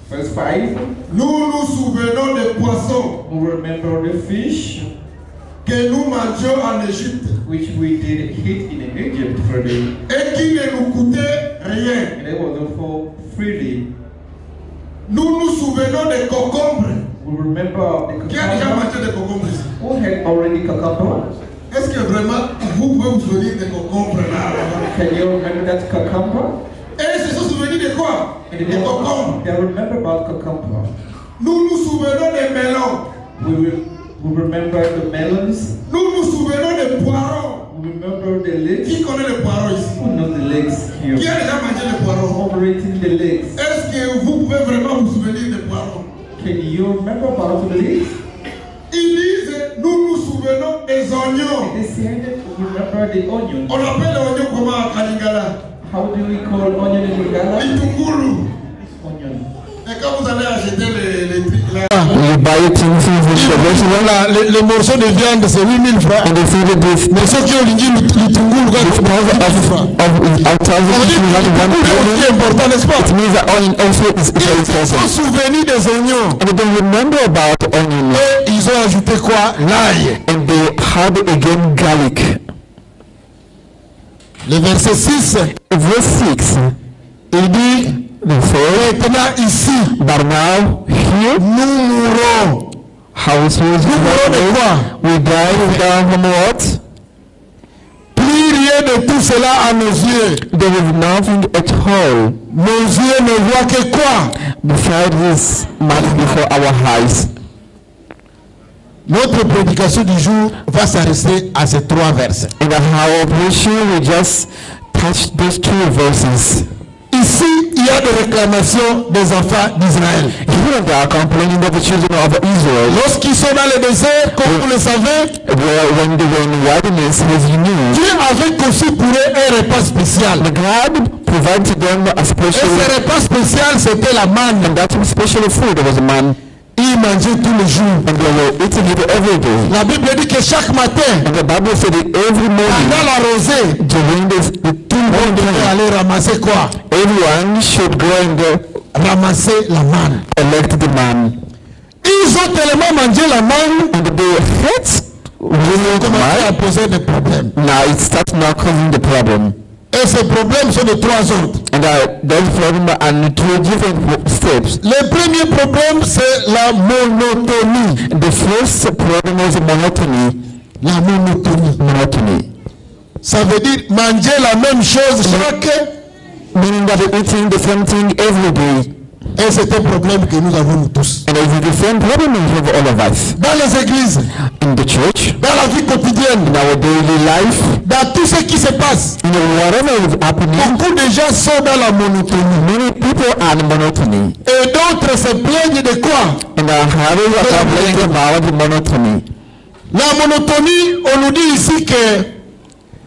Verse 5, Nous nous souvenons des poissons we remember the fish que nous mangeons en Égypte which we did eat in Egypt for the, et qui ne nous coûtaient rien. and it was for freely. Nous nous souvenons des concombres. We remember the Qui a déjà cucumber. mangé des concombres ici? Who had already cucumber? Est-ce que vraiment vous pouvez vous souvenir des concombres là? Can you remember that cucumber? Et ils se sont souvenus de quoi? And Des concombres. they remember about cucumber. Nous nous souvenons des melons. We remember the melons. Nous nous souvenons des poireaux. We remember the leeks. Qui connaît les poireaux ici? Who knows the leeks here? Qui a déjà mangé les poireaux? Operating the leeks. Est-ce que vous pouvez vraiment vous souvenir des poireaux? Can you remember about the leeks? Ils disent, nous nous souvenons des oignons. They said, remember the onion. On appelle l'oignon comment à Kalingala? How do we call onion in Lingala? Litungulu. Onion. Et quand vous allez acheter les trucs là, You buy it in voilà, les morceaux de viande c'est 8000 francs. and they say that this Mais ceux qui ont dit litungulu, quand ils font c'est important, n'est-ce pas? it means that onion also is very Ils se sont important. souvenus des oignons. And they remember about onion. Et ils ont ajouté quoi? L'ail. And they had again garlic. Le verset 6, Verse 6. il dit, maintenant ici, But now here, nous mourrons. households de quoi? we die without from what? Plus rien de tout cela à nos yeux. There is nothing at all Nos yeux ne voient que quoi? beside this man before our eyes. Notre prédication du jour va s'arrêter à ces trois versets. In our preaching, we just touch those two verses. Ici, il y a des réclamations des enfants d'Israël. Lorsqu'ils sont dans le désert, comme vous le savez, Dieu avait conçu pour eux un repas spécial. Et ce repas spécial, c'était la manne. Ils mangeaient tous les jours. La Bible dit que chaque matin, pendant la rosée, tout le monde devait aller ramasser quoi? Everyone should go and ramasser la manne. Elect the man. Ils ont tellement mangé la manne and they hate commencé à poser des problèmes. Now it starts now causing the problem. Et ces problèmes sont de trois ordres. And those problems are in two different steps. Le premier problème, c'est la monotonie. The first problem is monotony. La monotonie. Monotony. Ça veut dire manger la même chose chaque. Meaning that they're eating the same thing every day. Et c'est un problème que nous avons nous tous. And it's the same problem we have all of us. Dans les églises, in the church, dans la vie quotidienne, in our daily life, dans tout ce qui se passe, whatever is happening, beaucoup de gens sont dans la monotonie. Many people are in monotony. Et d'autres se plaignent de quoi? And are complaining about the monotony. La monotonie, on nous dit ici que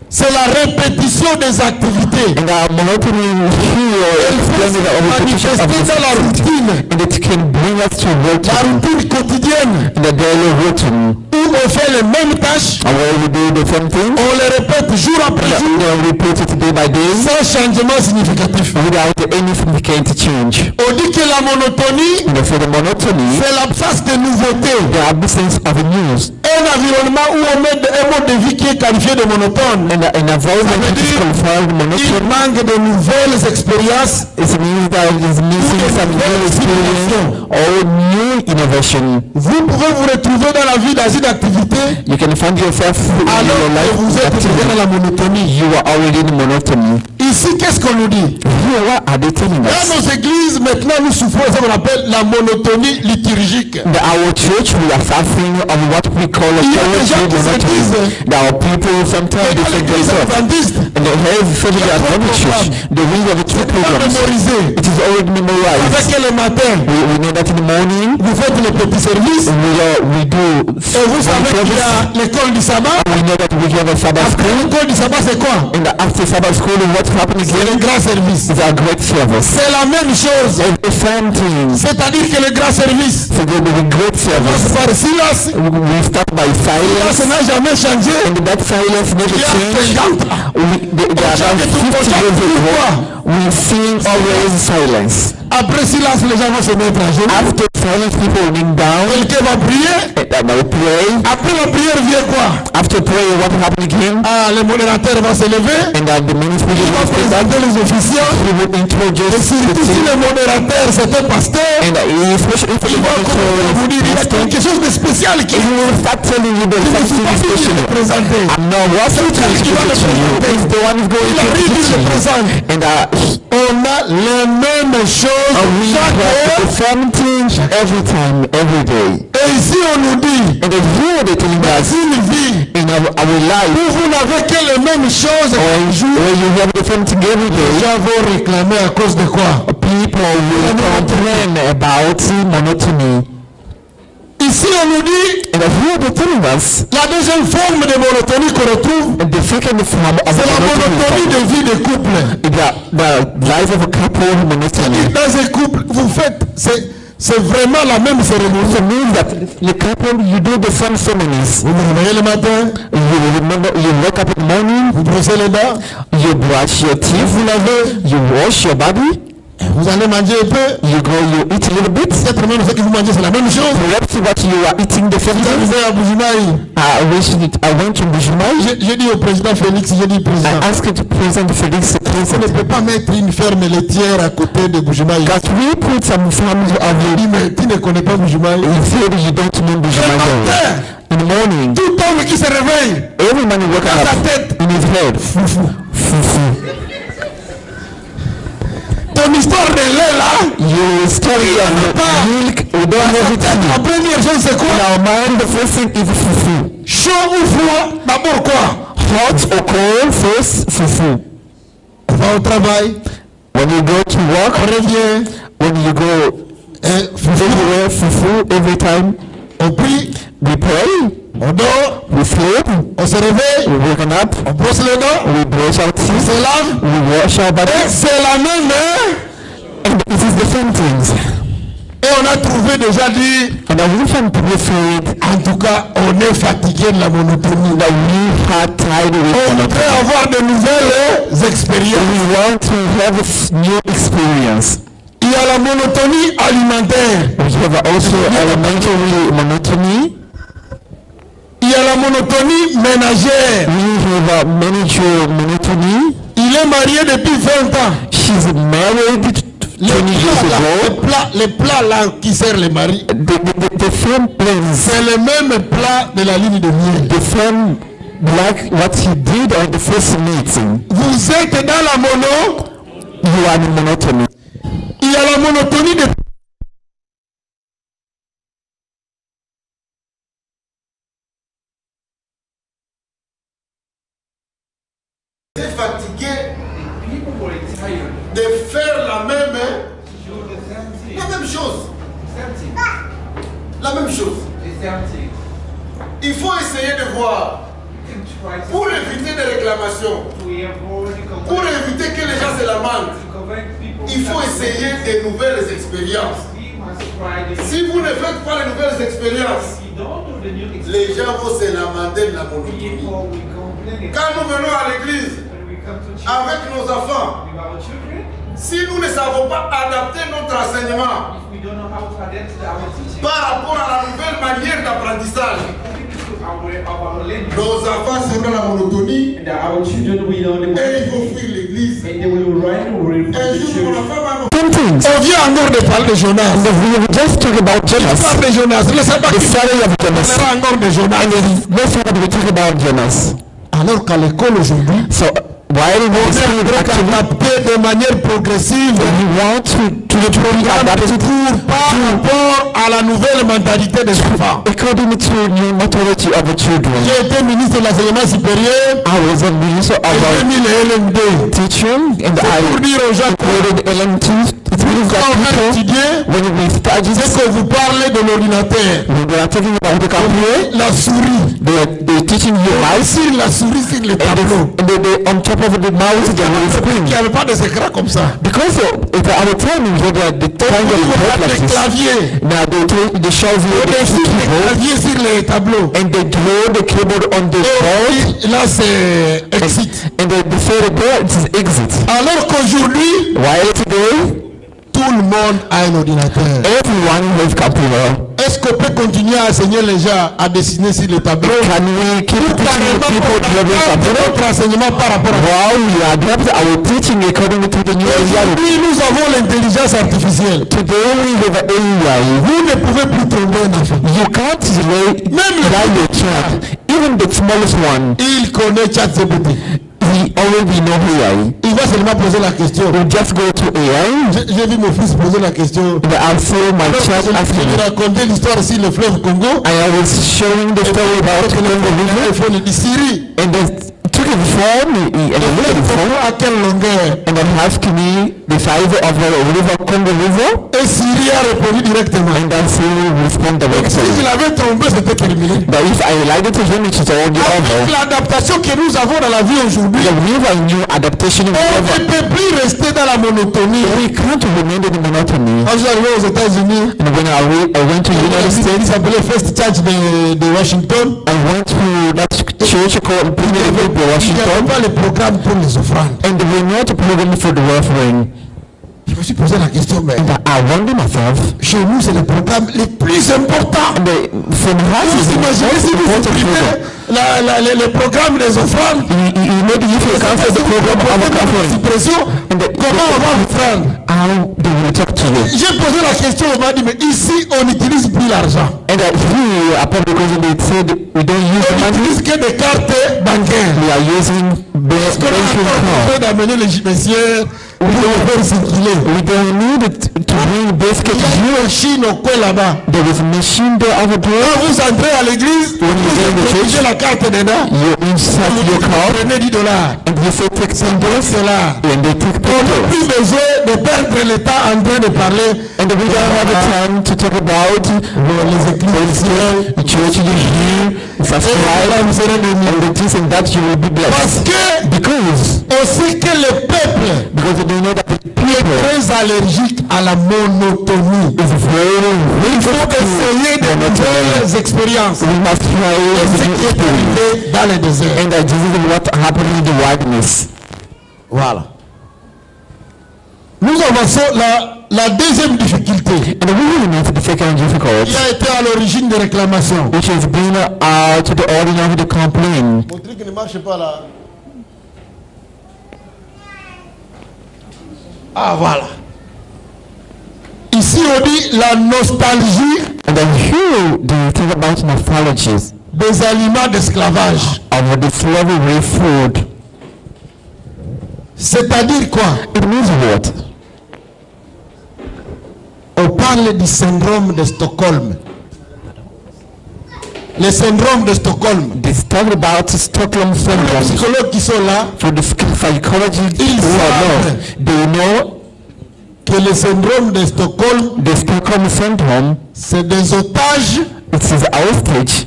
c'est la répétition des activités. And our monotony here is manifester dans la routine. And it can bring us to routine. La routine quotidienne. In the daily routine. Où on fait les mêmes tâches. And where we do the same thing. On les répète jour après jour. We repeat it day by day. Sans changement significatif. Without any significant change. On dit que la monotonie, c'est l'absence de nouveauté. The absence of news. Un environnement où on met un mode de vie qui est qualifié de monotone. An environment that is qualified monotone. Il manque de nouvelles expériences. It means that it is missing some new experience or new innovation. Vous pouvez vous retrouver dans la vie dans une activité. You can find yourself alors que vous êtes dans la monotonie. You are already in monotony. Ici, qu'est-ce qu'on nous dit? What are they telling us? Dans nos églises, maintenant, nous souffrons de ce qu'on appelle la monotonie liturgique. In our church, we are suffering of what we call a monotony. Our people sometimes they think they and they have certain advantages. The way of the two programs. It is already memorized. We know that in the morning. Vous faites le petit service. We do. Et vous savez qu'il y a l'école du sabbat. We know that we have a Sabbath school. L'école du sabbat, c'est quoi? In the after Sabbath school, what happens again? C'est le grand service. It's a great service. C'est la même chose. The same thing. C'est-à-dire que le grand service. So the great service. Par Silas. We start by silence. Ça n'a jamais changé. And that silence never changed. They are now 50 years ago. We sing always silence. Après silence, les gens vont se mettre à genoux. After silence, people will kneel down. Quelqu'un va prier. And they pray. Après la prière vient quoi? After prayer, what happens again? Le modérateur va se lever. And the minister va présenter les officiants. He will introduce. Et surtout si le modérateur c'est un pasteur. And especially if il va vous dire il y a quelque chose de spécial qui will start telling you there's something special. I'm not walking to introduce to you. He's the one who's going to introduce you. And on a les mêmes choses. We have the same things every time, every day. Et ici on nous dit, and here they telling us une vie in our life, où vous n'avez que les mêmes choses chaque jour, where you have the same thing every day. Les gens vont réclamer à cause de quoi? People will complain about monotony. Ici on nous dit, and here they're telling us, la deuxième forme de monotonie qu'on retrouve, the second form of c'est la monotonie de vie de couple. The life of a couple monotony. Dans un couple, vous faites, c'est vraiment la même cérémonie. It means that the couple, you do the same ceremonies. Vous vous réveillez le matin. You wake up in the morning. Vous brossez les dents. You brush your teeth. Vous lavez. You wash your body. Vous allez manger un peu. You go, you eat a little bit. Peut-être même ce que vous mangez, c'est la même chose. Perhaps what you are eating the same thing. Vous allez à Bujumaï. I went to Bujumaï. J'ai dit au président Félix, j'ai dit président. I asked the president Félix. On ne peut pas mettre une ferme laitière à côté de Bujumaï. Because we put some farms of it. Mais tu ne connais pas Bujumaï. He said you don't know Bujumaï. In the morning. Tout homme qui se réveille. Every man wake up in his head. Foufou. Ton histoire de lait là, your story of milk, we don't have it. La première chose c'est quoi? In our mind, the first thing is fufu. Chaud ou froid? D'abord quoi? Hot or cold? First, fufu. On va au travail. When you go to work, on revient. When you go everywhere, fufu, every time, on prie, we pray, on dort, we sleep, on se réveille, we wake up, on brosse les dents, we brush our teeth, on se lave, we wash our body. Et c'est la même, hein? And it is the same things. Et on a trouvé déjà dit, en tout cas, on est fatigué de la monotonie. On voudrait avoir de nouvelles expériences. We want to have a new experience. Il y a la monotonie alimentaire. We have also elementary monotony. Il y a la monotonie ménagère. We have a manager monotony. Il est marié depuis 20 ans. She's married 20 years ago. Les plats là qui servent les maris, the same planes. C'est le même plat de la ligne de miel. The same like what he did on the first meeting. Vous êtes dans la mono. You are in monotony. Il y a la monotonie de fatigué de faire la même chose. La même chose. Il faut essayer de voir pour éviter des réclamations, pour éviter que les gens se lamentent. Il faut essayer de nouvelles expériences. Si vous ne faites pas les nouvelles expériences, les gens vont se lamenter de la monotonie. Quand nous venons à l'église avec nos enfants, si nous ne savons pas adapter notre enseignement par rapport à la nouvelle manière d'apprentissage, nos enfants seront dans la monotonie et ils vont fuir l'église. Un jour, mon enfant on vient encore de parler de Jonas. We just talk about Jonas. On parle de Jonas. The story of Jonas. On parle encore de Jonas. Let's talk about Jonas. Alors qu'à l'école aujourd'hui, while we adapter de manière progressive, we want to adapt par rapport à la nouvelle mentalité des enfants. According to new mentality of the children. J'ai été ministre de l'enseignement supérieur. I was a minister of LMD teaching and I dire aux gens created LMT. It means that when we study, c'est que vous parlez de l'ordinateur. We are talking about the computer. La souris. They teaching you mouse. Sur la souris sur le tableau. And on top of the mouse there is a screen. Il n'y avait pas de écran comme ça. Because at our time we had the kind of board like this. Now they show you the clavier sur le tableau. And they draw the keyboard on the board. Là c'est exit. And they before the board it is exit. Alors qu'aujourd'hui, while today, tout le monde a un ordinateur. Everyone has computer. Est-ce qu'on peut continuer à enseigner les gens à dessiner sur le tableau? Can we keep teaching people notre enseignement par rapport à wow, we adapt our teaching according to the new reality. Aujourd'hui, nous avons l'intelligence artificielle. Today we have AI. Vous ne pouvez plus tromper un enfant. You can't même your child, even the smallest one. Il connaît ChatGPT. He already know AI. Il va seulement poser la question. We just go to AI. J'ai vu mon fils poser la question. I saw my child asking. Il racontait l'histoire sur le fleuve Congo. I was showing the story about the Congo. Il Syrie. And took it before me and looked before. À quelle longueur? And then asked me the size of the river Congo River. Et Syrie a répondu directement. And then Syria responded directly. Si il avait trompé, c'était terminé. But if I lied to him, it is already over. Avec l'adaptation que nous avons dans la vie aujourd'hui, we have a new adaptation. On ne peut plus rester dans la monotonie. We can't remain in the monotony. Quand je suis arrivé aux États-Unis, and when I went to the United States, il s'appelait First Church de Washington. I went to that church called Washington. Il n'y avait pas le programme pour les offrandes. And they were not a program for the offering. Je me suis posé la question, mais I wonder myself. Chez nous, c'est le programme le plus important. Vous imaginez si vous supprimez le programme des offrandes. Comment on va vous prendre? J'ai posé la question, on m'a dit, mais ici, on n'utilise plus l'argent. And on n'utilise que des cartes bancaires. We are using banking cards. D'amener les gymnasières We don't need to bring biscuits. Il y a une machine au coin là-bas. There is a machine there over there. Quand vous entrez à l'église, vous mettez la carte dedans. You insert your card. Prenez $10. And you say take $10. And they take On n'a $10. plus besoin de perdre le temps en train de parler. And we don't have the time to talk about les églises, the church you hear, subscribe, and the this and that you will be blessed. Because aussi que le peuple they know that the people est très allergique à la monotonie. is very Il faut essayer de nouvelles expériences. We must try Ce qui est arrivé dans le désert. and this is what happened in the wilderness. Voilà. Nous avançons la deuxième difficulté. And we will meet the second difficult, Qui a été à l'origine des réclamations. which has been to the origin of the complaint. Mon truc ne marche pas là. Ah voilà. Ici on dit la nostalgie And then here, do you think about nostalgies des aliments d'esclavage. of the slavery food? C'est-à-dire quoi? It means what? On parle du syndrome de Stockholm. Le syndrome de Stockholm. They talk about Stockholm Les syndrome. psychologues qui sont là, For the psychology Ils who are savent. there, they know que le syndrome de Stockholm, the Stockholm syndrome. c'est des otages It is hostage,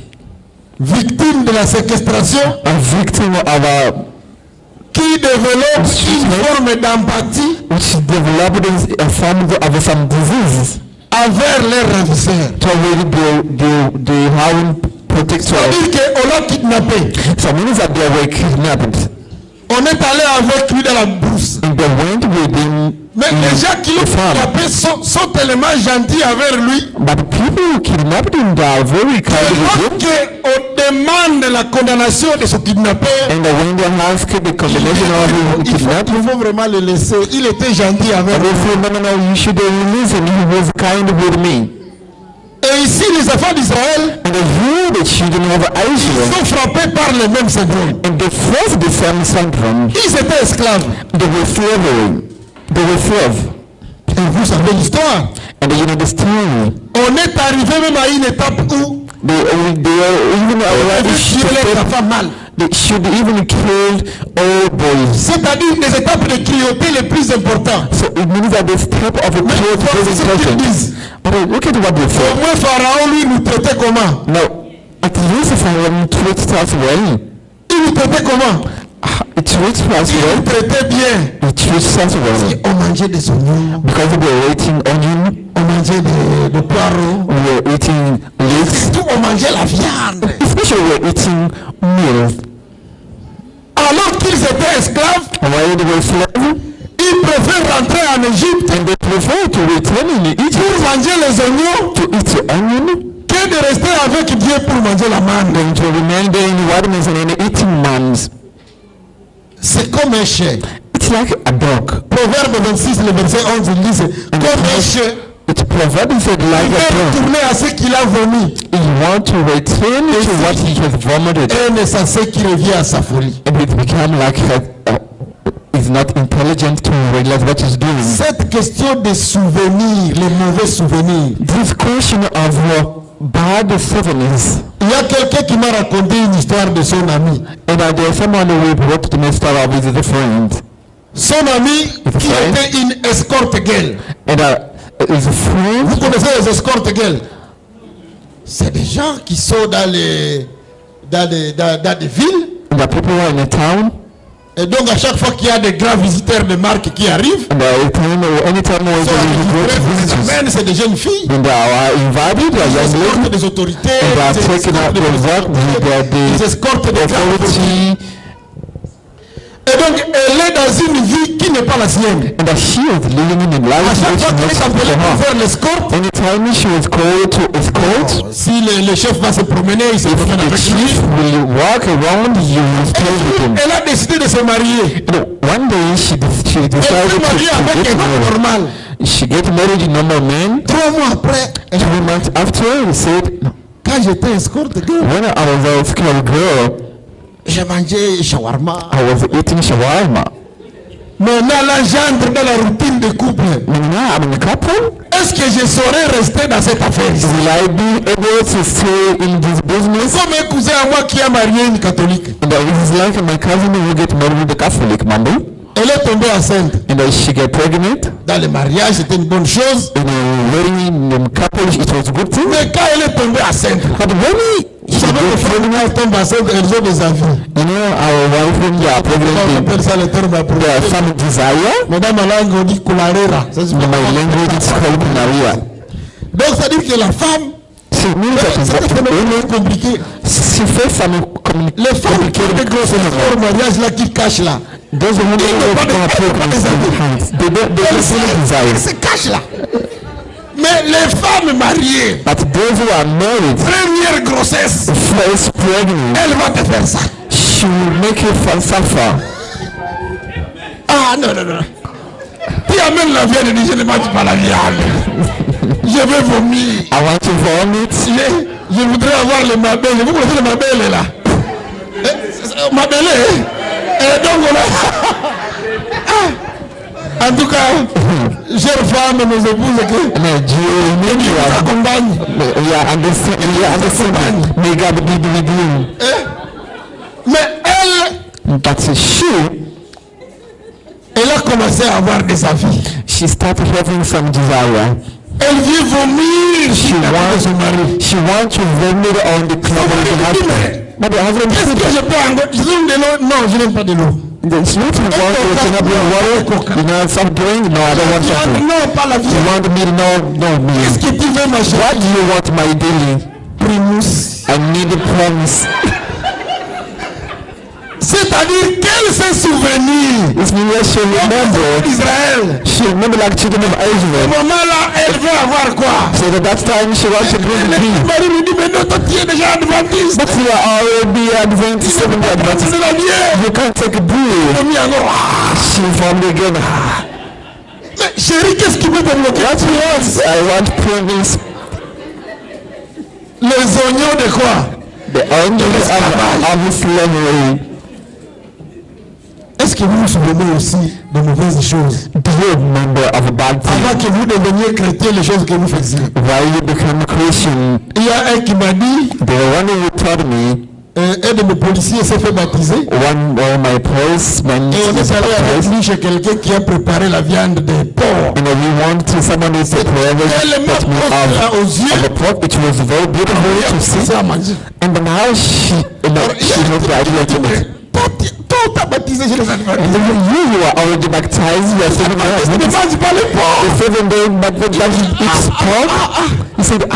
victimes de la séquestration a victim of a qui développent une forme d'empathie which developed a form of some diseases envers leurs ravisseurs. toward the how protector. C'est-à-dire qu'on l'a kidnappé. So means that they were kidnapped. On est allé avec lui dans la brousse. And they went with him. Mais les gens qui l'ont the farm. kidnappé sont tellement gentils envers lui. But people who kidnapped him, they are very kind with him. On demande la condamnation de ce kidnappeur. And when they ask the condemnation of the kidnapping, Il faut vraiment le laisser. Il était gentil avec and nous. they say, no, you should release him. He was kind with me. Et ici, les enfants d'Israël And here the children of Israel, sont frappés par le même syndrome. and they faced the same syndrome. Ils étaient esclaves. They were slavery. They were slave. Et vous savez l'histoire. And you know the story. On est arrivé même à une étape où They are even already pas mal. they should even kill all boys. C'est-à-dire des étapes de cruauté les plus importantes. So it means that the step of a cruel presentation. But look at what they Au say. moins Pharaon lui nous traitait comment? Now, at least if I treat us well, Il nous traitait comment? it treats us Il well. nous traitait bien. It treats us well. On mangeait des oignons, Because we were eating onion, on mangeait des poireaux. we were eating leeks, Tout on mangeait la viande. especially we were eating meat. Alors qu'ils étaient esclaves, While they were slaves, ils préfèrent rentrer en Égypte and they prefer to return in Egypt pour manger les oignons to eat the onion que de rester avec Dieu pour manger la manne. than to remain there in the wilderness and eating mans. C'est comme un chien. It's like a dog. Proverbe 26, le verset 11, il dit c'est comme un chien. It's proverb said Il like a veut dog. retourner à ce qu'il a vomi. You want to return to what he has vomited, Un insensé qui revient à sa folie. and it become like is not intelligent to realize what he's doing. Cette question des souvenirs, les mauvais souvenirs. This question of bad souvenirs. Il y a quelqu'un qui m'a raconté une histoire de son ami. And there's someone who brought to me story of his friend. Son ami qui était une escort girl. And his friend. Vous connaissez les escort girls? C'est des gens qui sont dans des villes. And the people who are in a town. Et donc à chaque fois qu'il y a des grands visiteurs de marque qui arrivent, c'est des jeunes filles. When they are invited, they are young ladies. Des autorités, And they are taken out to work. des escortes de authority. Et donc elle est dans une vie qui n'est pas la sienne. And she was living in a life À chaque which fois qu'elle est was appelée for pour her. faire l'escorte, Anytime she was called to escort, si le chef va se promener, il se promène the avec chief lui. will walk around, you will stay with him. Elle a décidé de se marier. One day she decided Elle s'est mariée to avec get un homme married. normal. She get married in normal man. 3 mois après, 2 months after, he said, quand j'étais escorte, when I was a school girl, j'ai mangé shawarma. I was eating shawarma. Maintenant, l'engendre dans la routine de couple. Est-ce que je saurais rester dans cette affaire? Will I be able to stay in this business? Comme un cousin à moi qui a marié une catholique. And it's like my cousin who get married with a Catholic, Mambo. Elle est tombée enceinte. And she get pregnant. Dans le mariage, c'était une bonne chose. In a wedding couple, it was a good thing. Mais quand elle est tombée enceinte, but when vous savez que les femmes tombent enceintes, elles ont des enfants. You know, our wife when they are pregnant, on appelle ça le terme à they are family desire. Madame ma langue, on dit kularera. In my language, it's called kularera. Donc ça dit que la femme, c'est compliqué. C'est fait ça nous compliqué. Les femmes qui ont des grosses hors mariage là qui cachent là. Those who se cachent là. Mais les femmes mariées, but those who are married, première grossesse, first pregnant, elle va te faire ça. She will make you suffer. Ah non, non, non. Tu amènes la viande et dis je ne mange pas la viande. Je vais vomir. I want to vomit. Je voudrais avoir le mabelle. Vous connaissez le mabelle là? Mabelle, elle est donc là. En tout cas, chère femme, nos épouses, Dieu accompagne. May God be with you. Mais elle a commencé à avoir des avis. She started having some desire. Elle vient vomir. She wants to vomit on the clothes. But the husband, est-ce que je peux encore? Je donne de l'eau? Non, je n'aime pas de l'eau. There's nothing wrong with you not bring water. You know, soft drink? No, I don't want something. Non, pas la vie. You want me? No, me. Qu'est-ce que tu veux, ma chérie? What do you want, my daily? Primus. I need a promise. C'est-à-dire qu'elle s'est souvenir. It means she remember Israël. She remember like children of Israel. Au moment là, elle veut avoir quoi? So at that time she wants to bring the king. Marie lui dit mais non, toi tu es déjà adventiste. But you are already Adventist. You can't take a brew. She formed again. Mais chérie, qu'est-ce qui peut te bloquer? What you want? I want promise. Les oignons de quoi? The onions of slavery. Est-ce que vous vous souvenez aussi de mauvaises choses? Do you remember of a bad thing? Avant que vous deveniez chrétien, les choses que vous faisiez. Why you become a Christian? Il y a un qui m'a dit. The one who told me. Un de mes policiers s'est fait baptiser. One of my policemen. Et on est allé avec lui chez quelqu'un qui a préparé la viande des porcs. And we went to someone who prepared the pork. It was very beautiful to see. And now she was the idea to it. You are already baptized. You are saving the 7 days, but the doesn't eat pork. He said, if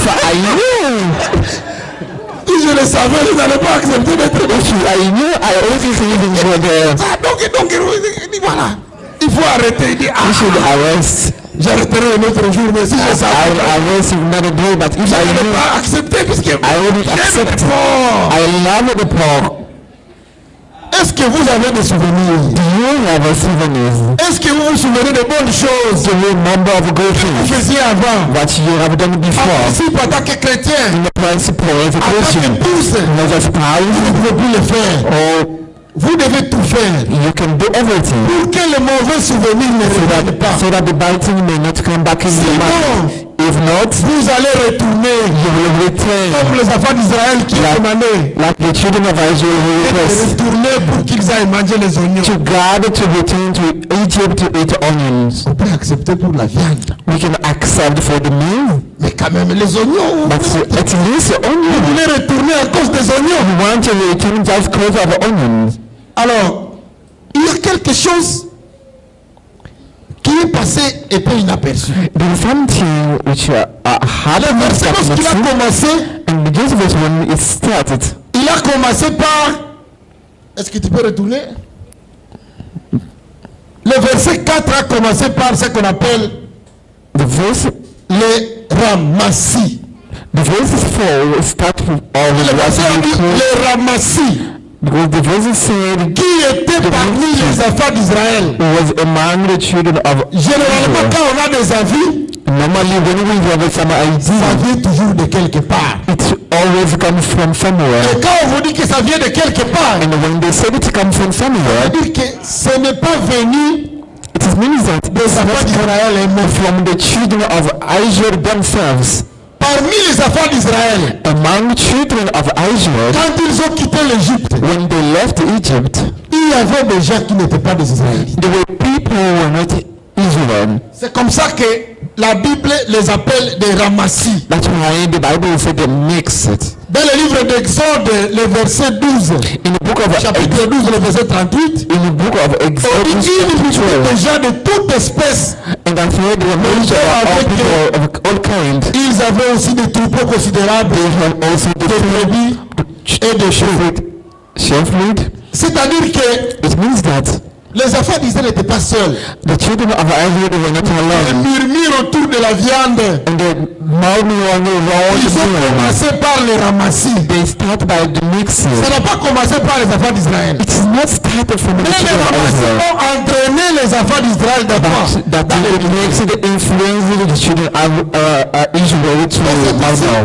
I knew. Je le savais, je n'allais pas accepter d'être I knew I already believed in God. Donc, voilà. Il faut arrêter. Il dit, you should arrest. J'arrêterai un autre jour, mais si je savais. I arrest another day, but if I knew. Pas accepter puisque I already accept. I love the pork. Est-ce que vous avez des souvenirs? Do you have a souvenir? Est-ce que vous vous souvenez de bonnes choses? Do you remember of good things? Vous faisiez avant. What you have done before? En tant que chrétien. In the principle as a En Christian. tant qu'épouse. As a spouse. Vous ne pouvez plus le faire. Vous devez tout faire. You can do everything. Pour que le mauvais souvenir ne revienne pas. So that the bad thing may not come back in your mind. If not, vous allez retourner. You will return. Comme les enfants d'Israël qui ont demandé. Like the children of Israel who request. Retourner pour qu'ils aillent manger les oignons. To God to return to Egypt to eat onions. On peut accepter pour la viande. We can accept for the meal. Mais quand même les oignons. But at least the onions. Vous voulez retourner à cause des oignons. We want to return just because of the onions. Alors, il y a quelque chose qui est passé et peu inaperçu. There's something which le verset lorsqu'il a commencé, and just when it started, il a commencé par. Est-ce que tu peux retourner? Le verset 4 a commencé par ce qu'on appelle les ramassis. The verse 4 start with all the les ramassis. Because the verse said, qui était parmi les enfants d'Israël? Was among the children of Généralement, quand on a des avis, normally when we have some idea, ça vient toujours de quelque part. It's always always come from somewhere. Et quand on vous dit que ça vient de quelque part, And when they say it comes from somewhere, ça veut dire que ce n'est pas venu it means that des enfants d'Israël from the children of Israel themselves. Parmi les enfants d'Israël, among children of Israel, quand ils ont quitté l'Égypte, when they left Egypt, il y avait des gens qui n'étaient pas des Israélites. There were people who were not Israel. C'est comme ça que la Bible les appelle des ramassis. That's why the Bible said they mixed. Dans le livre d'Exode, le verset 12, in the book of chapitre 12, le verset 38, in the book of Exodus, des gens de toute espèce. And that's where they were mentioned all people of all kinds. Ils avaient aussi des troupeaux considérables, also des brebis et des chevaux. C'est-à-dire que it means that les enfants d'Israël n'étaient pas seuls. The children of Israel were not alone. Ils murmurent autour de la viande. And they Ils ont commencé par les ramassis. They start by the mixing. Ça n'a pas commencé par les enfants d'Israël. It is not started from the children of Israel. Ils ont entraîné les enfants d'Israël d'abord. That makes it influence the children of Israel to Babel.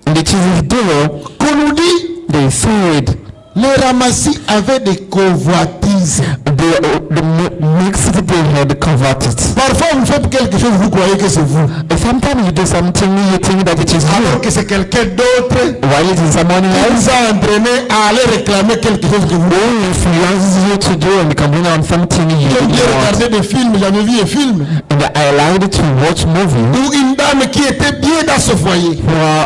And it is there qu'on nous dit, they said, les ramassis avaient des convoitises. The mixed they had converted. Parfois vous faites quelque chose, vous croyez que c'est vous. Sometimes you do something, you think that it is you. Alors que c'est quelqu'un d'autre. While it is someone else. Qui vous a entraîné à aller réclamer quelque chose que vous. Who influences you to do and complain on something you do. J'ai regardé des films, j'avais vu un film. And I allowed to watch movie. Où une dame qui était bien dans ce foyer.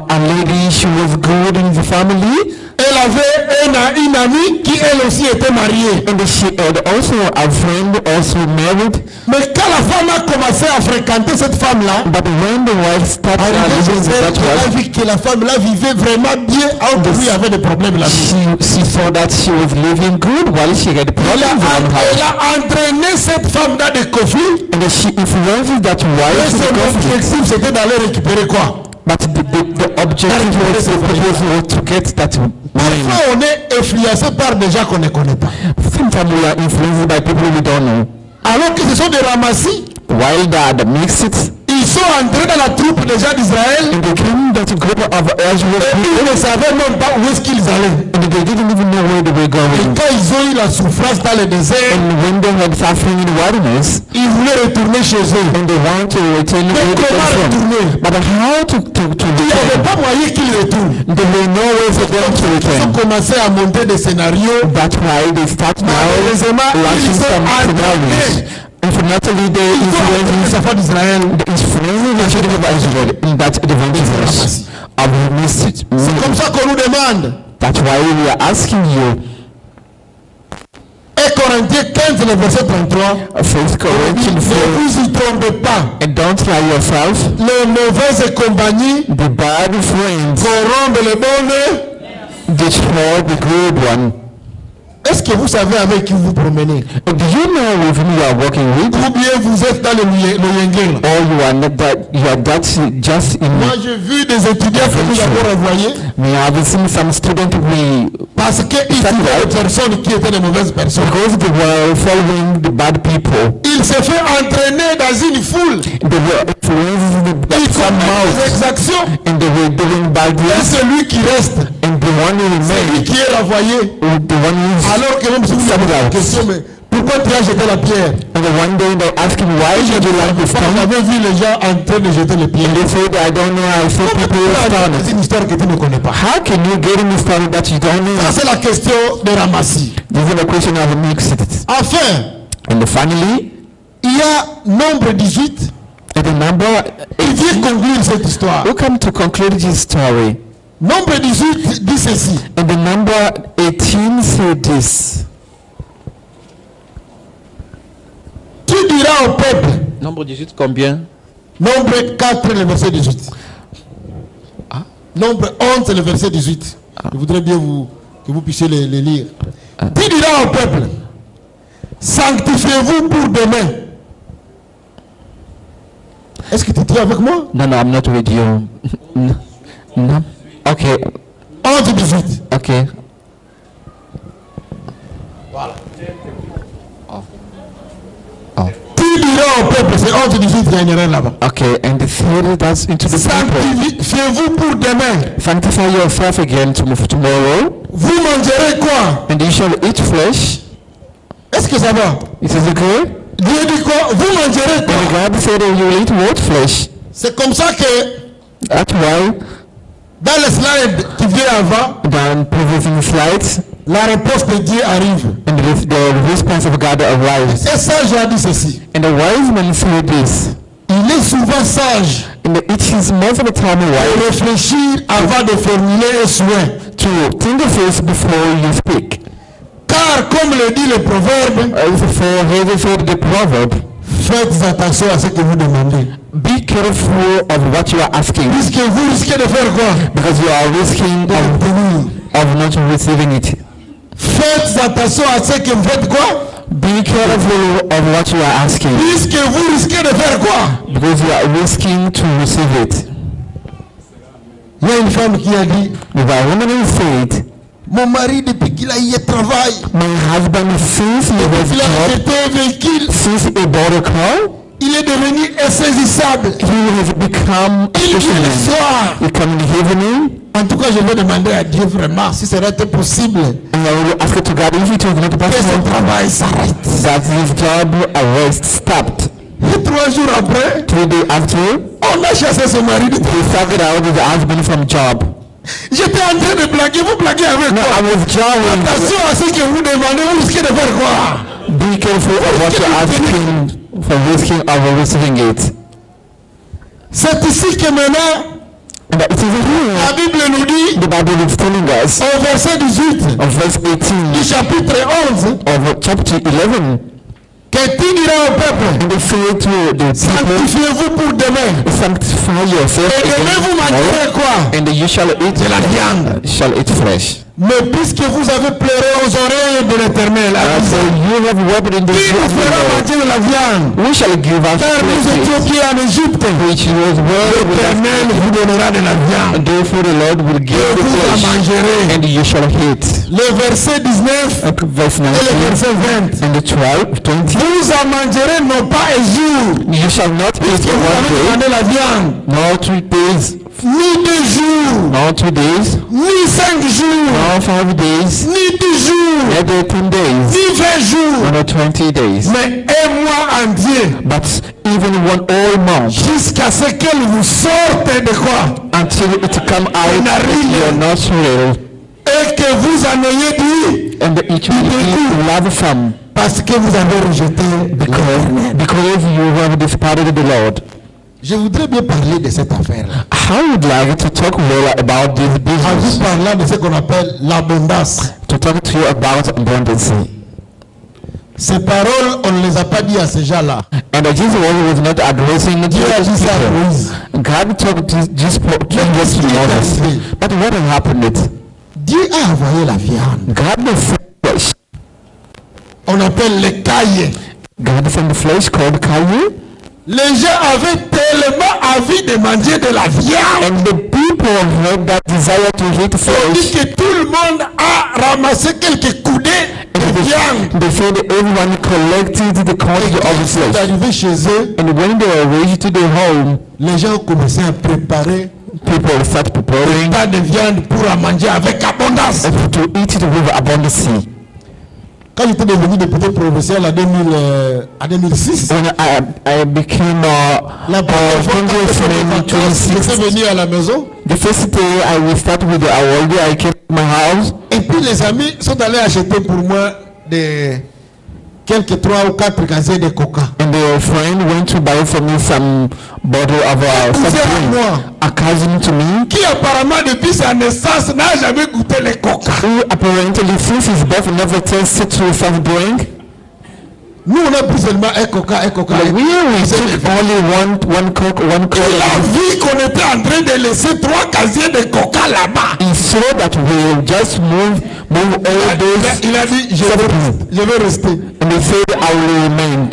A lady, she was good in the family. Elle avait une amie qui elle aussi était mariée. And she had also a friend also married. Mais quand la femme a commencé à fréquenter cette femme-là, but when the wife started elle a vu que la femme-là vivait vraiment bien, alors que lui avait des problèmes là-dessus. She saw that she was living good while she had problems. Elle a entraîné cette femme dans des conflits. And she influenced that wife. Et son objectif c'était d'aller récupérer quoi? But the objective was to get that money. Parfois on est influencé par des gens qu'on ne connaît pas. Sometimes we are influenced by people we don't know. Alors que ce sont des ramassis. While the mixed. Ils sont entrés dans la troupe des gens d'Israël. And they came that group of Israel. Ils ne savaient même pas où est-ce qu'ils allaient. And they didn't even know where they were going. Et quand ils ont eu la souffrance dans le désert, and when they had suffering in the wilderness, ils voulaient retourner chez eux. And they want to return where they came from. But how to il n'y avait pas moyen qu'ils retournent. There were no way for them to return. Ils ont commencé à monter des scénarios. That's why they start now launching some scenarios. Unfortunately, they influence the children of Israel in that advantage of message. C'est comme ça qu'on nous demande. That's why we are asking you. Et Corinthiens 15, le verset 33. First Corinthians 4. Ne vous y trompez pas. And don't lie yourself. Les mauvaises compagnies. The bad friends. Corrompent les bonnes. Destroy the good one. Est-ce que vous savez avec qui vous promenez? Do you know with whom you are working with? Ou bien vous êtes dans le Yengel? Or you are not that, you are that just in. Moi j'ai vu des étudiants que nous avons renvoyés. We have seen some students parce qu'ils trouvaient des personnes qui étaient des mauvaises personnes. Because they were following the bad people. Ils se fait entraîner dans une foule. They were influenced by some des exactions. And they were doing bad things. Et celui qui reste. And the one who remains. Celui qui est renvoyé. The one who is. Alors que même si vous avez une question, mais pourquoi tu as jeté la pierre? And the one day they ask him why did you like the stone? J'avais vu les gens en train de jeter les pierres. They said I don't know. I saw people stone. C'est une histoire que tu ne connais pas. How can you get in a story that you don't know? Ça c'est la question de ramassis. This is the question of mixed. Enfin. And finally, il y a nombre 18. And the number. Il vient conclure cette histoire. We come to conclude this story. Nombre 18 dit ceci. And the number 18 said this. Tu diras au peuple. Nombre 18 combien? Nombre 4, le verset 18. Ah. Nombre 11, le verset 18. Ah. Je voudrais bien que vous puissiez les lire. Ah. Tu diras au peuple, sanctifiez-vous pour demain. Est-ce que tu es avec moi? No, I'm not with you. No. Okay. 11, 18. Okay. Voilà. Oh. Tu diras au peuple, c'est 11-18 gagnerait là-bas. Okay, and the third that's into the people. Sanctifiez-vous pour demain. Sanctify yourself again tomorrow. Vous mangerez quoi? And you shall eat flesh. Est-ce que ça va? It is okay. Dieu dit quoi? Vous mangerez quoi? And God said you will eat what flesh? C'est comme ça que that's why dans le slide qui vient avant, dans previous slides, la réponse de Dieu arrive. And the response of God arrives. Et sage a dit ceci. And the wise man said this. Il est souvent sage. And it is most of the time wise. De réfléchir avant de formuler un souhait. To think first before you speak. Car comme le dit le proverbe, the proverb, faites attention à ce que vous demandez. Be careful of what you are asking. Puisque vous risquez de faire quoi? Because you are risking of not receiving it. Faites attention à ce que vous faites quoi? Be careful of what you are asking. Puisque vous risquez de faire quoi? Because you are risking to receive it. Il y a une femme qui a dit, the woman said, mon mari depuis qu'il a eu travail, my husband since he he bought a car, il est devenu insaisissable. He has become il vient le soir. He come in the evening. En tout cas, je vais demander à Dieu vraiment si ça serait possible. And I will ask to God if it was not possible. Que son travail s'arrête. That his job arrest stopped. Et 3 jours après, 3 days after, on a chassé son mari. He started out with the husband from job. J'étais en train de blaguer, vous blaguez avec moi. Attention à ce que vous demandez, vous risquez de faire quoi? Be careful of what you're asking for risking of receiving it. C'est ici que maintenant, la Bible nous dit, the Bible is telling us, au verset 18, of verse 18, du chapitre 11, of chapter 11, que tu diras au peuple, sanctifiez-vous pour demain. Sanctify yourself. Et demain vous mangerez quoi? And you shall eat de la viande. Shall eat flesh. Mais puisque vous avez pleuré aux oreilles de l'Éternel, you have wept in the qui nous fera manger de la viande? We shall give us car nous étions qui en Égypte. L'Éternel vous donnera de la viande. Therefore the Lord will give et vous la mangerez. And you shall eat. Le verset 19 verse 19, et le verset 20. And the 20. Vous en mangerez non pas un jour. You shall not eat one day. La viande. No 3 days. Ni 2 jours. No 2 days. Ni 5 jours. No 5 days. Ni 10 jours. Neither 10 days. Ni 20 jours. No 20 days. Mais un mois entier. But even one whole month. Jusqu'à ce qu'elle vous sorte de quoi? Until it come out of your nostril. Et que vous en ayez dit. And it will be love from. Parce que vous avez rejeté because you have disparted the Lord. Je voudrais bien parler de cette affaire-là. I would like to talk more about this business. En vous parlant de ce qu'on appelle l'abondance. To talk to you about abundance. Ces paroles, on ne les a pas dit à ces gens-là. And Jesus was not addressing Dieu a dit ça à Moïse. God talked to Moses. But what happened? Dieu a envoyé la viande. God sent flesh. On appelle les cailles. God sent the flesh called caille. Les gens avaient tellement envie de manger de la viande. And the people had that desire to eat flesh. On dit que tout le monde a ramassé quelques coudées de viande. They said everyone collected the quantity of flesh. Arrivé chez eux. And when they were reached to their home, les gens ont commencé à préparer. People start preparing pas de viande pour la manger avec abondance. To eat it with abundance. Quand j'étais devenu député provincial en 2006, when I became congressman in 2006, j'étais venu à la maison. The first day I will start with the award. I came to my house. Et puis les amis sont allés acheter pour moi des quelques 3 ou 4 casiers de coca. And their friend went to buy for me some bottle of a cousin to me. Qui apparemment depuis sa naissance n'a jamais goûté les coca. Who apparently since his birth never tasted to soft drink. Nous on a pris seulement un coca. We took only one coke. Il a vu qu'on était en train de laisser 3 casiers de coca là-bas. He saw that we just move all those. Il a dit je vais rester. And he said I will remain.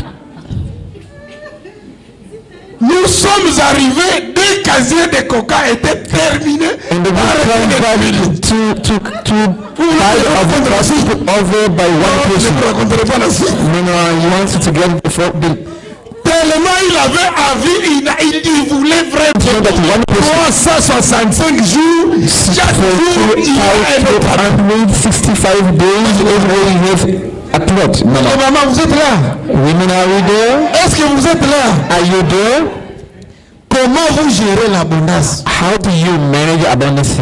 Nous sommes arrivés, 2 casiers de coca étaient terminés. And the to over by one person. No, you want to get the Réellement, il avait envie, il voulait vraiment 365 jours, chaque jour, il a un 165 days every year at what? No, no. Maman, vous êtes là? Women, are you there? Est-ce que vous êtes là? Are you there? Comment vous gérez l'abondance? How do you manage abundance?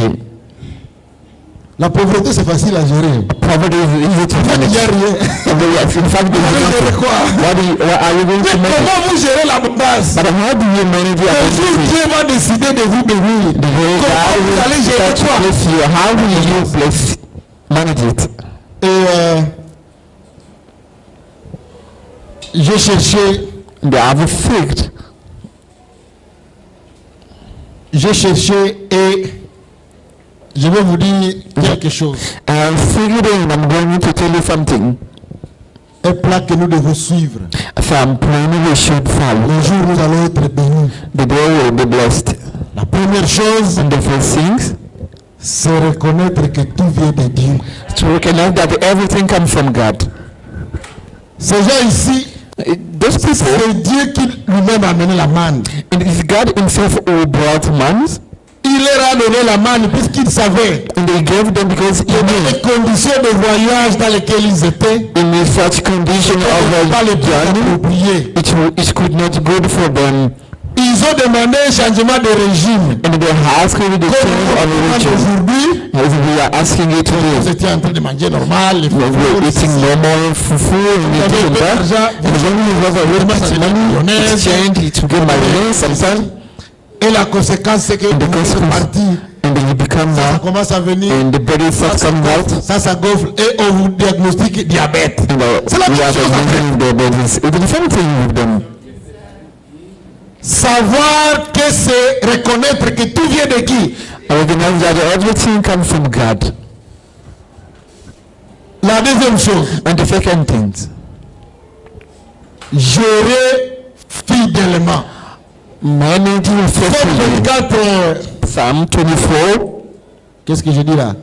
La pauvreté, c'est facile à gérer. Poverty is easy to manage. Il n'y a rien. In fact, what are you going to manage? Comment vous gérez l'abondance? But how do you manage the abundance? Dieu va décider de vous bénir. Comment vous allez gérer quoi? How do you manage it? Et j'ai cherché. J'ai cherché et je vais vous dire quelque chose. I'm going to tell you something. Un plat que nous devons suivre. Some plan we should follow. Le jour où nous allons être bénis. The day will be blessed. La première chose, the first things, c'est reconnaître que tout vient de Dieu. To recognize that everything comes from God. Ces gens ici, c'est Dieu qui lui-même a amené la manne. And it's God himself who brought manna. Il leur a donné la manne puisqu'il savait. And they gave them because he knew les conditions de voyage dans lesquelles ils étaient. In such condition of journey, it could not good for them. Ils ont demandé un changement de régime. And they asked the change of aujourd'hui. We are asking it today. Vous étiez en train de manger normal. We were eating normal fufu and eating that. And when we was a little money, exchange to get my sometimes. Et la conséquence, c'est que le parti ça commence à venir, ça gonfle et on vous diagnostique diabète. C'est la même chose. Savoir que c'est reconnaître que tout vient de qui? Everything comes from God. La deuxième chose, and the second thing, gérer fidèlement. Managing faithfully. Psalm 24. Qu'est-ce que je dis là?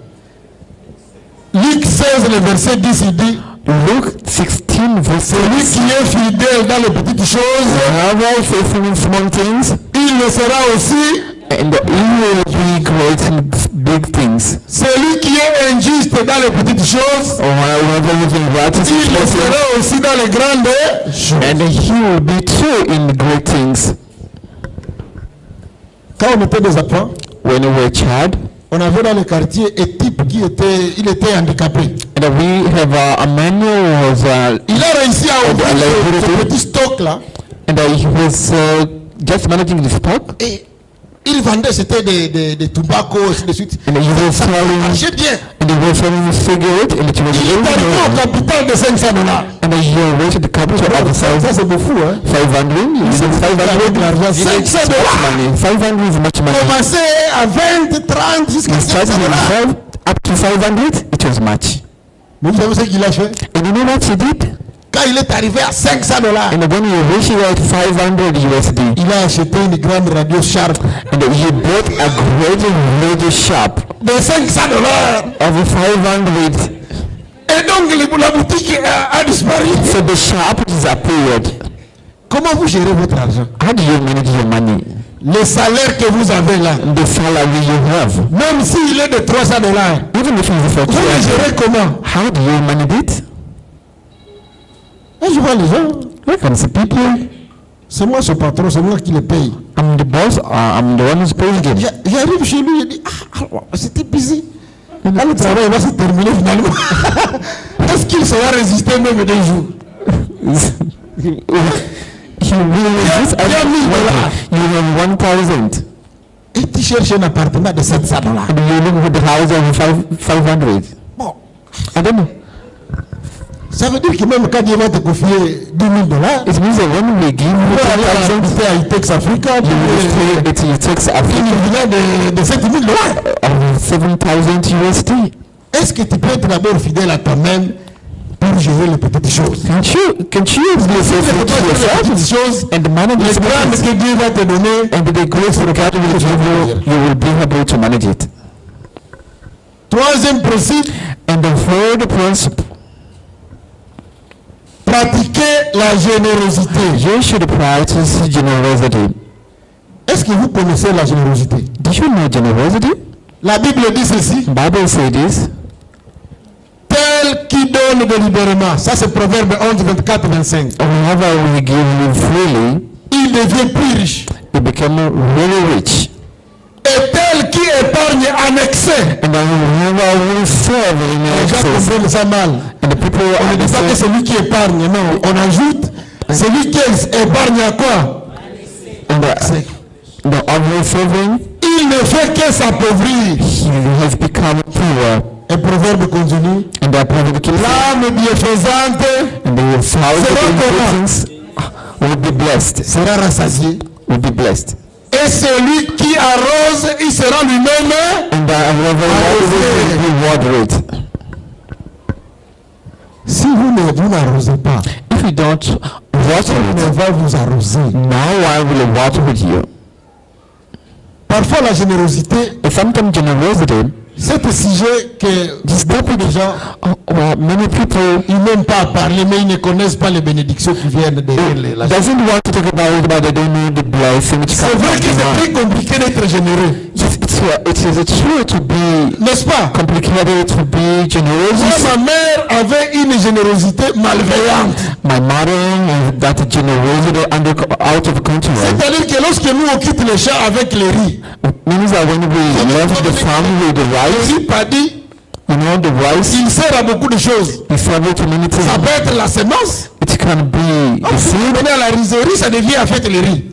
Luc 16, le verset 10, il dit Luke 16, verset 10. Celui qui est fidèle dans les petites choses, il le sera aussi. And he will be great in big things. Celui qui est injuste dans les petites choses, il le sera aussi dans les grandes choses. And he will be too in great things. Quand on était des enfants, when we were a child, on avait dans le quartier un type qui était handicapé. And we have a man who was il a réussi à ouvrir ce petit stock là. And he was just managing the stock. Et il vendait, c'était des tobacco, ainsi de suite. And he was selling, bien. And he was selling cigarette, and it was il est arrivé au capital de $500. And he raised the capital of ça c'est beaucoup, hein. 500. $500 is much money. Commencé à 20, 30, jusqu'à $500. Up to 500, it was much. Mais vous savez ce qu'il a fait? And you know what he did? Quand il est arrivé à $500, and when he reached at 500 USD, il a acheté une grande radio Sharp. And he bought a great radio Sharp de $500 of 500. Et donc la boutique a disparu. So the shop disappeared. Comment vous gérez votre argent? How do you manage your money? Le salaire que vous avez là, the salary you have, même s'il est de $300, even if it's for vous le gérez comment? How do you manage it? Je vois les gens. Here comes the people. C'est moi ce patron, c'est moi qui le paye. I'm the boss, I'm the one who's paying him. J'arrive chez lui, il dit c'était busy. Là, le travail va se terminer finalement. Est-ce qu'il saura résister même des jours? He will resist. You have 1,000. Et tu cherches un appartement de $700. And you live with the house of 500. Bon. I don't know. Ça veut dire que même quand Dieu va te confier $10,000, it means that when we give you Itex Africa, Itex Africa, de $7,000. 7,000 USD. Est-ce que tu peux être d'abord fidèle à toi-même pour gérer les petites choses? Can't you be faithful to yourself and manage les grandes que Dieu va te donner, and the grace that God will give you will be able to manage it. Troisième principe, and the third principle, pratiquer la générosité. You should practice generosity. Est-ce que vous connaissez la générosité? Do you know generosity? La Bible dit ceci. Bible says this. Tel qui donne délibérément. Ça c'est Proverbe 11, 24, 25. Whenever we give freely, il devient plus riche. He become really rich. Et tel qui épargne en excès. And whenever we serve in excess. Les gens comprennent ça mal. And the people on ne dit pas que celui qui épargne. Non, on ajoute celui qui épargne à quoi? The overserving, il ne fait que s'appauvrir. He has become poor. Un proverbe continue. L'âme bienfaisante will be blessed. Sera rassasié. Will be blessed. Et celui qui arrose, il sera lui-même arrosé. Si vous n'arrosez pas, if you don't water it, on va vous arroser. Now I will water with you. Parfois la générosité, sometimes generosity, c'est un sujet que beaucoup de gens, many people, ils n'aiment pas parler, mais ils ne connaissent pas les bénédictions qui viennent derrière la doesn't want to talk about it, but they don't know the blessing which c'est vrai que c'est très compliqué d'être généreux. It is true to be, n'est-ce pas? Complicated to be generous. Ma mère avait une générosité malveillante. My mother that generosity out of control. C'est-à-dire que lorsque nous on quitte les champs avec les riz, means that when we left the farm with the rice, le riz paddy, you know, the rice, il sert à beaucoup de choses. It serves to many things. Ça peut être la semence. It can be the seed. Vous venez à la rizerie, ça devient en fait le riz.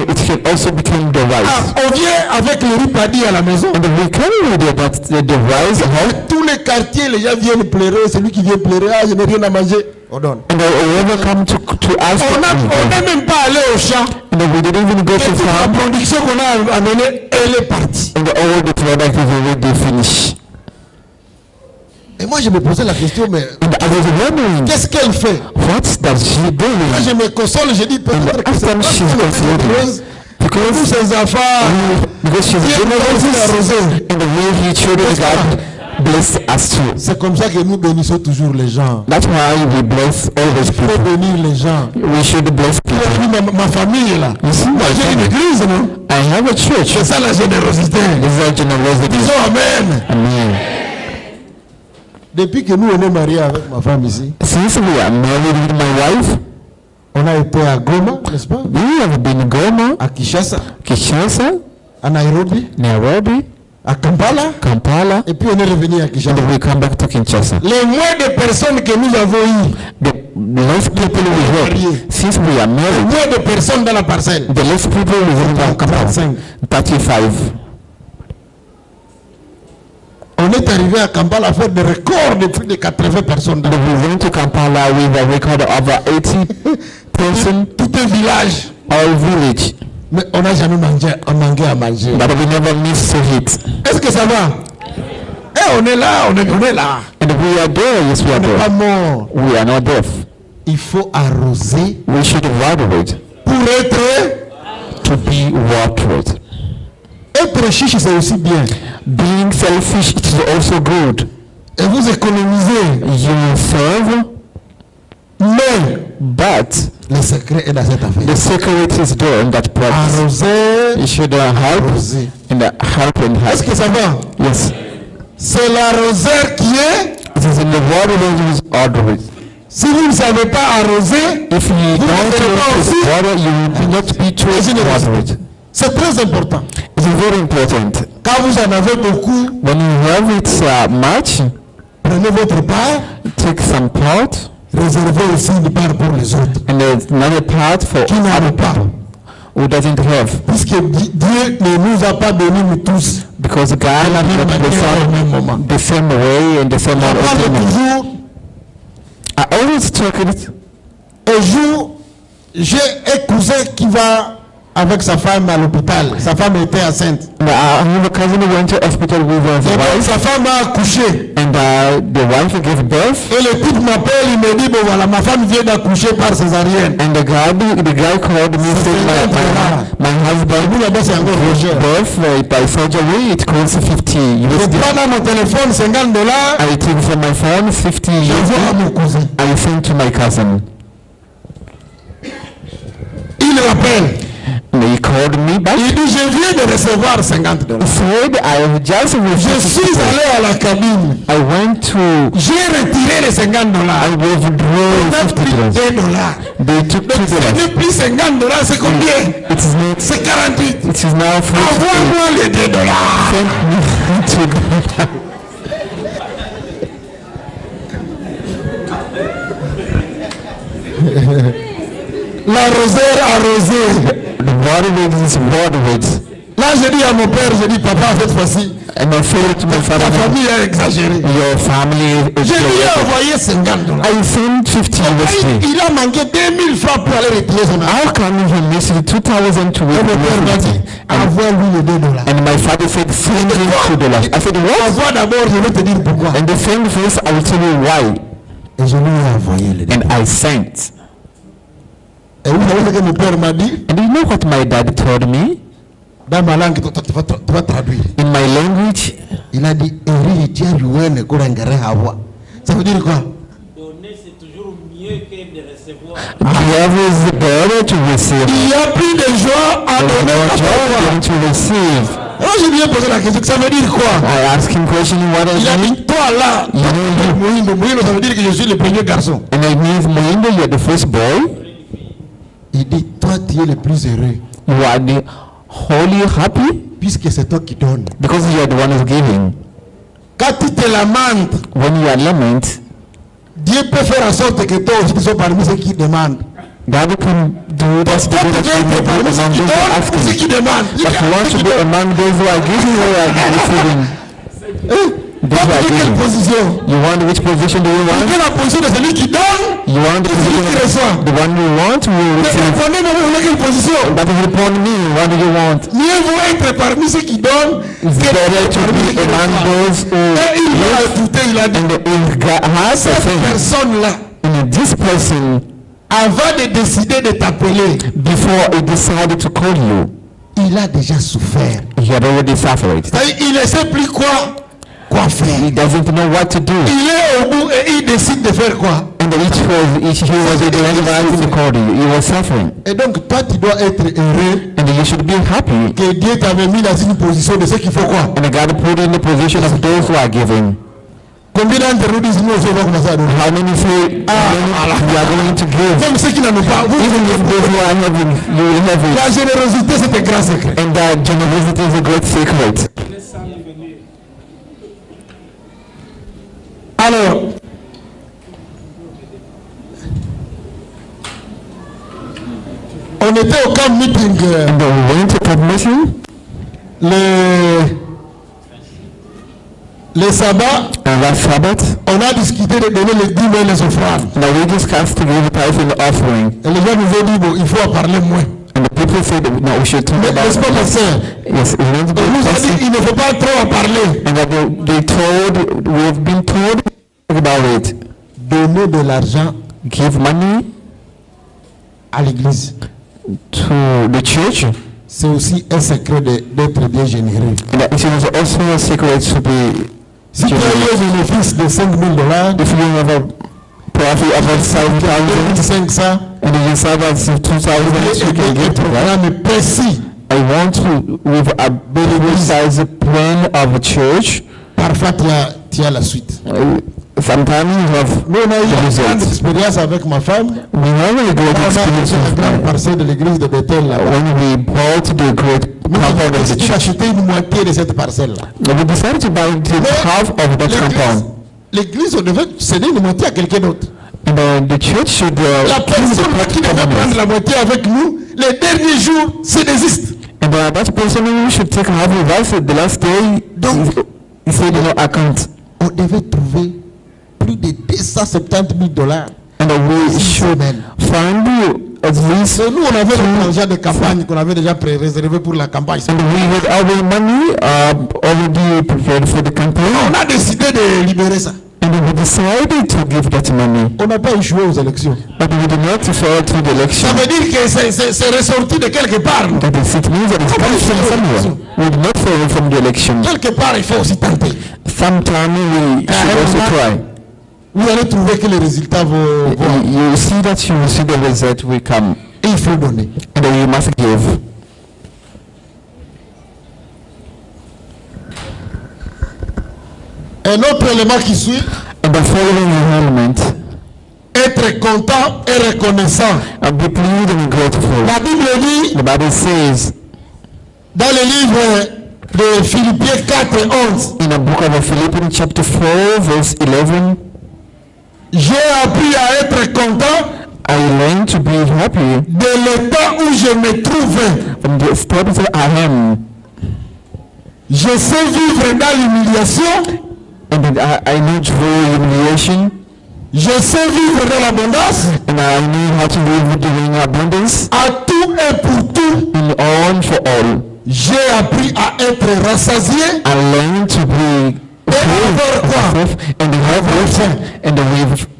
It can also become the rice. On vient avec le riz paddy à la maison. And we carry with it, but the rice. Tous les quartiers, les gens viennent pleurer. Celui qui vient pleurer, ah, je n'ai rien à manger. On donne. And whoever come to ask. On n'est même pas allé au champ. And we didn't even go to farm. La production qu'on a amenée, elle est partie. And all the product is already finished. Et moi je me posais la question, mais qu'est-ce qu'elle fait? What does she do? Moi je me console, je dis peut-être que c'est parce because tous ces enfants, because she's generous in the way he treated God, bless us too. C'est comme ça que nous bénissons toujours les gens. That's why we bless always people. Il faut bénir les gens. We should bless people. Ma famille là. Moi j'ai une église, non? I have a church. C'est ça la générosité. It's a generosity. Disons amen. Amen. Depuis que nous on est mariés avec ma femme ici, since we are married with my wife, on a été à Goma, n'est-ce pas? We have been Goma, à Kinshasa, à Nairobi, à Kampala, et puis on est revenu à Kinshasa. And we come back to Kinshasa. Les moins de personnes que nous avons eues, the less people we have, since we are married, moins de personnes dans la parcelle, the less people we have in Kampala, 35. On est arrivé à Kampala à faire des records de plus de 80 personnes. We went to Kampala with a record of over 80 persons. Tout un village. All village. Mais on n'a jamais mangé à manger. But we never missed to eat. Est-ce que ça va? Eh, on est là, on est là. And we are there, yes we are there. On n'est pas mort. We are not deaf. Il faut arroser. We should water it. Pour être. To be watered. Être chiche, c'est aussi bien. Being selfish, it is also good. Et vous économisez. You serve. But le secret est dans cette affaire. The secret is there in that practice. Arroser. You should help. Arroser. And help and help. Est-ce que ça va? Yes. C'est l'arroseur qui est. It is in the water that is ordered. Si vous ne savez pas arroser, if you don't know water, you will not be watered. C'est très important. It's very important. Quand vous en avez beaucoup, when you have it much, prenez votre part. Take some part. Réservez aussi une part pour les autres. And there's another part for qui n'ont pas. Who doesn't have. Puisque Dieu ne nous a pas donné nous tous. Because God has not the same way and the same toujours. I always talk it. Un jour, j'ai un cousin qui va avec sa femme à l'hôpital. Sa femme était enceinte. I have a cousin who went to hospital with his wife. Sa femme a accouché. And the wife gave birth. Et le couple m'appelle, il me dit bon voilà, ma femme vient d'accoucher par césarienne. And the guy called me saying my husband gave birth by surgery. It costs $50. Je prends dans mon téléphone $50. I take from my phone $50. Je vois à mon cousin. I send to my cousin. l'appelle. He called me back. Il dit, je viens de recevoir $50. Je suis allé à la cabine. J'ai retiré les $50. On a pris $2. Donc ce n'est plus $50, c'est combien? C'est 48. Envoie-moi les $2. L'arroseur arrosé. Là, je dis à mon père, je dis, papa, cette fois-ci, ta famille a exagéré. Je lui ai envoyé $50. Il a manqué 2000 francs pour aller retirer son argent. How come he missed 2,000 to Et mon père m'a dit, envoie-lui les $2. And my father said, send him $2. I said, what? Envoie d'abord, je vais te dire pourquoi. And the same first, I will tell you why. Et je lui ai envoyé les $2. And I sent. Et vous savez ce que mon père m'a dit? And you know what my dad told me? Dans ma langue, tu vas traduire. In my language, il a dit, ça veut dire quoi? Donner, c'est toujours mieux que de recevoir. Il y a plus de joie à donner to receive. Alors j'ai bien posé la question, ça veut dire quoi? I asked him question, what does il a dit, toi là, Moïndo, ça veut dire que je suis le premier garçon. And I mean, Moïndo, you are the first boy. Il dit, toi tu es le plus heureux. You are the wholly happy. Puisque c'est toi qui donnes. Because you are the one who's giving. Quand tu te lamentes, when you are lament, Dieu peut faire en sorte que toi aussi tu sois parmi ceux qui demandent. God can do that. But you want to be among those who are giving or are receiving. Quelle position? You want which position do you want? La position de celui qui donne. You want the position qui reçoit. The one you want will receive. Quelle position? That is upon me. What do you want? Mieux vaut être parmi ceux qui donnent. It's better to be among those who il a dit. Cette personne-là. And this person, avant de décider de t'appeler, before he decided to call you, il a déjà souffert. He had already suffered. Il ne sait plus quoi faire. He doesn't know what to do. Il est au bout et il décide de faire quoi? And he was at the end of the call. He was suffering. Et donc toi tu dois être heureux. And you should be happy. Que Dieu t'avait mis dans une position de ceux qu'il faut quoi? And God put in the position of those who are giving. Combien d'entre nous disent nous on va commencer à donner? How many say we are going to give? Même ceux qui n'en ont pas. Even if those who are having, you will have it. La générosité c'est un grand secret. And that generosity is a great secret. Alors, on était au camp meeting. And we went to camp meeting. Le sabbat, on a discuté de donner les dîmes et les offrandes. Now we discussed to give tithe and offering. Et les gens nous ont dit bon, il faut en parler moins. And the people said no, we should talk about it. Yes, il ne faut pas trop en parler. And that we have been told about it. Donner de l'argent, give money à l'église, to the church. C'est aussi un secret d'être bien généreux. And it is also a secret to be. Si tu as eu un bénéfice de $5,000, if you have a profit about 5,000, and you say about 2,000, you can get programme précis. I want to with a precise plan of a church. Parfois tu as la suite. Sometimes you have. Nous on a eu une grande expérience avec ma femme. We have a great experience with la grande parcelle de l'église de Bethel là. When we bought the great compound of the church. Acheté une moitié de cette parcelle là. We decided to buy half of that compound. L'église on devait céder une moitié à quelqu'un d'autre. And the church should. La personne qui devait prendre la moitié avec nous, les derniers jours, se désiste. And that person who should take half of us the last day. Donc, he said no account. On devait trouver plus de $270,000. And we should find at least. Nous on avait l'argent de campagne qu'on avait déjà réservé pour la campagne. And we had our money already prepared for the campaign. On a décidé de libérer ça. And we decided to give that money. On n'a pas échoué aux élections. But we did not fail to the election. Ça veut dire que c'est ressorti de quelque part. That it means that it's coming from somewhere. We did not fail from the election. Quelque part il faut aussi tenter. Sometimes we should also try. Vous allez trouver que les résultats vont. You see that you will see the result will come. Et il faut donner. And then you must give. Un autre élément qui suit. And the following element. Être content et reconnaissant. Be pleased and grateful. La Bible dit. The Bible says. Dans le livre de Philippiens 4 et 11. In the book of Philippians chapter 4 verse 11. J'ai appris à être content. I learned to be happy. De l'état où je me trouvais. From the status I am. Je sais vivre dans l'humiliation. And I know through humiliation. Je sais vivre dans l'abondance. And I know how to live during abundance. À tout et pour tout. In all for all. J'ai appris à être rassasié. I learned to be and the have and the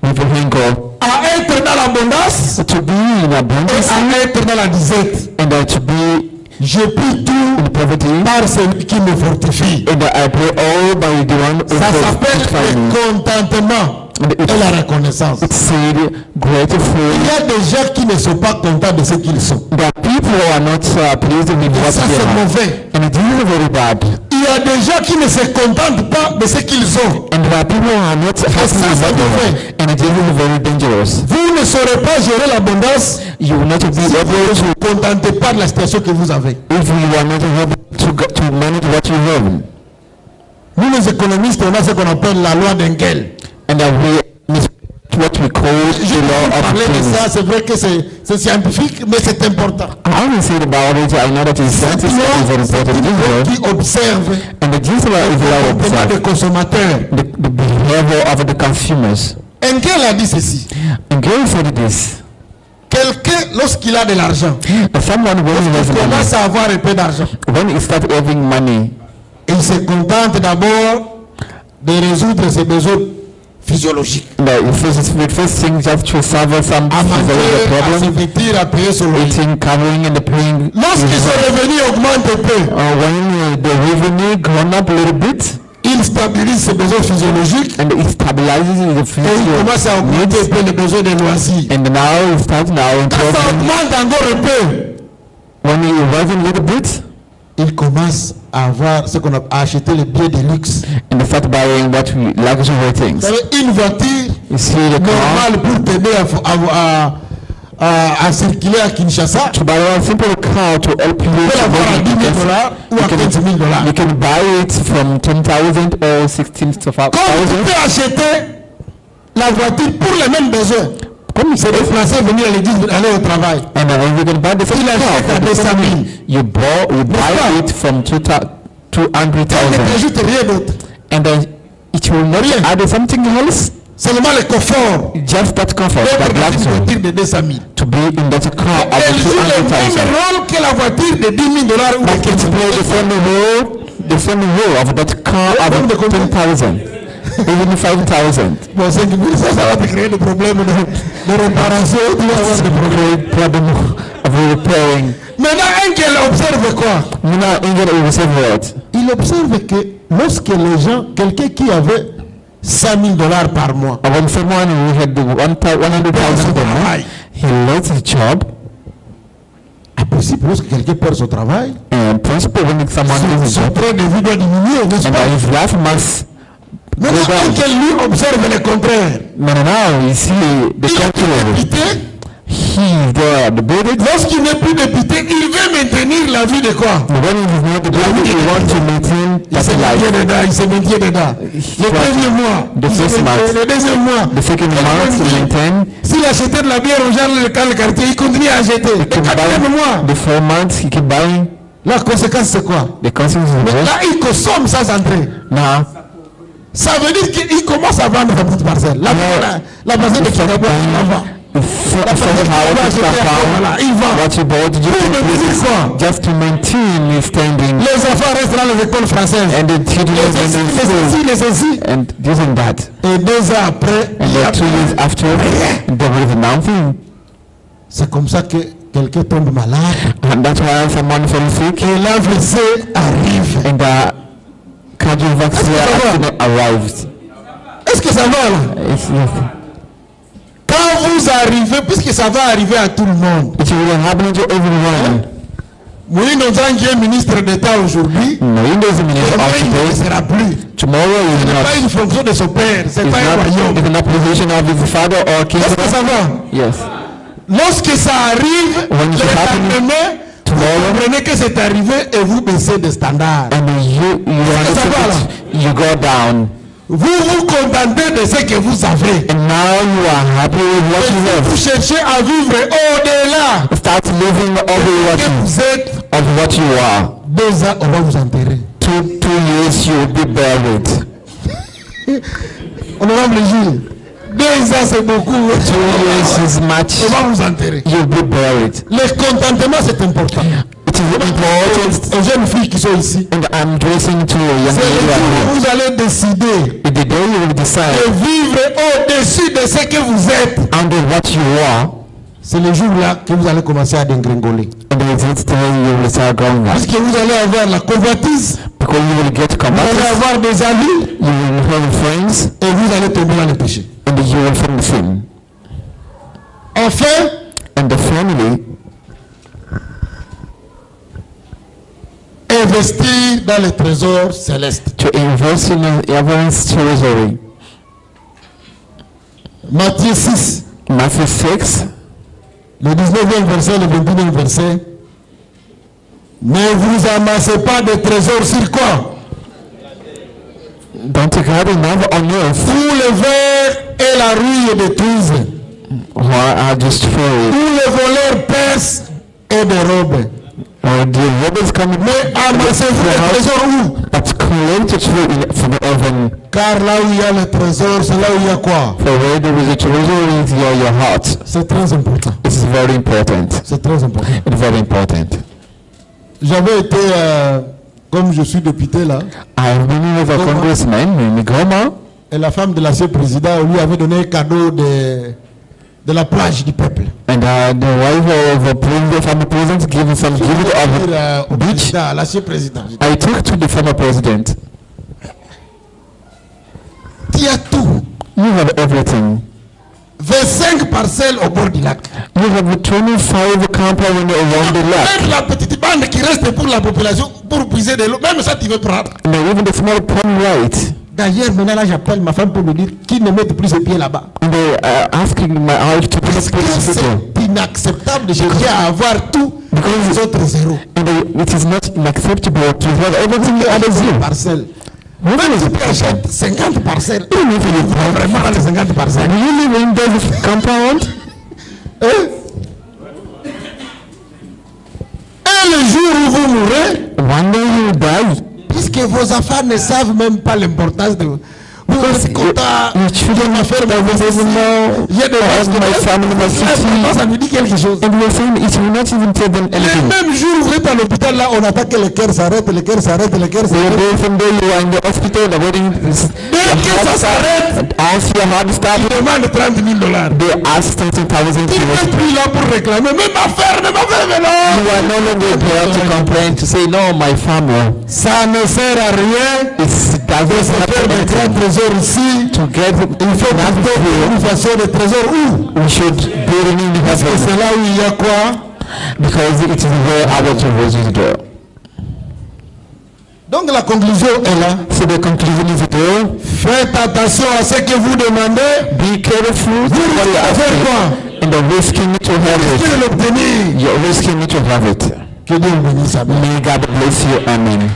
with hunger. À être dans l'abondance. To be in abundance. Et à être dans la disette. And to be. J'ai pris tout par celui qui me fortifie. And I pray all by the one who ça s'appelle le contentement et la reconnaissance. Il y a des gens qui ne sont pas contents de ce qu'ils sont. Ça c'est mauvais. And it is very bad. Il y a des gens qui ne se contentent pas de ce qu'ils ont. And people are not happy with mauvais. And it is very dangerous. Vous ne saurez pas gérer l'abondance. You will not be able to vous contenter pas de la situation que vous avez. If you are not able to manage what you have. Nous les économistes, on a ce qu'on appelle la loi d'Engel. And what we call the law of parler de ça, c'est vrai que c'est scientifique, mais c'est important. I will say about it. I know that it's scientific, it's very important. Qui observe and the comportement des consommateurs, the behavior of the consumers. Engel a dit ceci. Engel said this. Quelqu'un, lorsqu'il a de l'argent, il commence à avoir un peu d'argent. When he starts having money, il se contente d'abord de résoudre ses besoins physiologique. The first thing just to solve some problem. À payer son eating, covering and paying. Lorsque son revenu augmente un peu, when the revenue grown up a little bit, il stabilise ses besoins physiologiques. And it stabilizes the physical. Et il commence à augmenter un peu les besoins de loisirs. And now it starts now. Quand ça augmente encore un peu, when it rises a little bit, il commence à avoir ce qu'on a acheté les biens de luxe. And they start buying what we luxury things. Une voiture normale pour t'aider à circuler à Kinshasa. To buy a simple car to help you. À $10,000 ou à $15,000. You can buy it from 10,000 or 16,000. Comme tu peux acheter la voiture pour les mêmes besoins. Comme il s'est déplacé, venir à l'église, aller au travail. And you can buy the same car à 200,000. You buy it from 200,000. N'ajoute rien d'autre. And it will not add something else. Seulement le confort. Just that comfort. That luxury. De 200,000. To be in that car of 200,000. Le même rôle que la voiture de $10,000 ou but it plays the same role of that car of 10,000. Even 5,000. Bon, c'est que ça va te créer des problèmes de réparation. Tu vas avoir des problèmes of repairing. Maintenant, Engel observe quoi? Il observe que lorsque les gens, quelqu'un qui avait $100,000 par mois, when someone who had 100,000 per month, he lost his job. En principe, lorsque quelqu'un perd son travail, in principle, when someone loses his job, train de vie doit diminuer, n'est-ce pas? His life must. Mais Engel lui observe le contraire. Now you see the contrary. Lorsqu'il n'est plus député, il veut maintenir la vie de quoi? When he is not the deputy, he wants to maintain that life. Il se maintient dedans. Le premier mois, le deuxième mois, the second month, to maintain. S'il achetait de la bière aux gens dans le quartier, il continue à acheter. Le quatrième mois, the 4 months, he keep buying. La conséquence c'est quoi? The consequence is là, il consomme sans entrer. Now, ça veut dire qu'il commence à vendre sa petite parcelle. La parcelle de Kinshasa, il vend. What you bought, just to maintain his standing. Les enfants restent dans les écoles françaises. And the children and this and that. Et 2 ans après, and 2 years after, there was nothing. C'est comme ça que quelqu'un tombe malade. And that's why someone falls sick. Et l'AVC arrive. And the cardiovascular accident arrives. Est-ce que ça va là? Yes. Quand vous arrivez, puisque ça va arriver à tout le monde. It will happen to everyone. Moïse Nzangi est ministre d'État aujourd'hui. Moïse is minister of Il ne sera plus. Tomorrow is Ce n'est not. pas une fonction de son père, c'est pas un royaume. It's not position of his father or king. Est-ce que ça va? Yes. Lorsque ça arrive, When it happens, vous comprenez que c'est arrivé et vous baissez des standards. And you go down. Vous vous contentez de ce que vous avez. And now you are happy with what you have. Vous cherchez à vivre au-delà. Start living over what you are. 2 ans, on va vous enterrer. 2 years you will be buried. Honorable Gilles, 2 ans c'est beaucoup. 2 years is much. On va vous enterrer. You will be buried. Le contentement c'est important. It is important. Aux jeunes filles qui sont ici. And I'm dressing to a young lady. Vous allez décider the day you will decide de vivre au-dessus de ce que vous êtes. Under what you are. C'est le jour-là que vous allez commencer à dégringoler. And it's the day you will start going up. Parce que vous allez avoir la convoitise. Because you will get vous allez avoir des amis. You will have friends. Et vous allez tomber dans le péché. And you will find sin. Enfin, and the family investir dans les trésors célestes. To invest in heaven's treasury. Matthieu 6. Matthew 6. Le 19e verset, le 21e verset. Ne vous amassez pas de trésors sur quoi? Don't gather enough on earth. Où le ver et la rouille détruisent. Are destroyed. Où les voleurs percent et dérobent. The robbers come. Mais amassez-vous les trésors où? But collect it from heaven. Car là où il y a le trésor, c'est là où il y a quoi? For where there is a treasure is your heart. C'est très important. It's very important. C'est très important. It's very important. J'avais été, comme je suis député là. I've been with a congressman in Goma. Et la femme de l'ancien président lui avait donné un cadeau de la plage du peuple. And the wife of the former president gave some gift of beach. L'ancien président. I took to the former president. Tu as tout. You have everything. 25 parcelles au bord du lac. You have 25 compounds around the lac. Même la petite bande qui reste pour la population, pour puiser de l'eau, même ça tu veux prendre. And even the small pond, right? D'ailleurs, maintenant là, j'appelle ma femme pour me dire qu'il ne mette plus ses pieds là-bas. And they are asking my wife to put c'est inacceptable de chercher à avoir tout because les autres zéros. And it is not acceptable to have everything at a zero. Parcelles. Même si tu achètes 50 parcelles, vraiment les 50 parcelles. You live in the compound. Et le jour où vous mourrez, one day you die. Puisque vos enfants ne savent même pas l'importance de vous. Vous êtes content. Il y a des gens ça nous dit quelque chose. And we are saying it will not even tell them anything. Le même jour où vous êtes à l'hôpital là, on attend que le cœur s'arrête, le cœur s'arrête, le cœur s'arrête. From there you are in the hospital, the wedding. Dès que ça s'arrête, as your heart starts, ils demandent $30,000. They ask $30,000. Tu n'es plus là pour réclamer, même ma ferme, non. You are no longer there to complain, to say no, my family. Ça ne sert à rien. It doesn't faire des grands trésors ici. To get il faut une façon de trésor où? We should build in heaven. Parce que c'est là où il y a quoi? Because it is where our treasures are. Donc la conclusion est là. So the conclusion is there. Faites attention à ce que vous demandez. Be careful. Vous allez faire quoi? And the risking to have it. Vous l'obtenir. You're risking to have it. Que Dieu vous bénisse. May God bless you. Amen.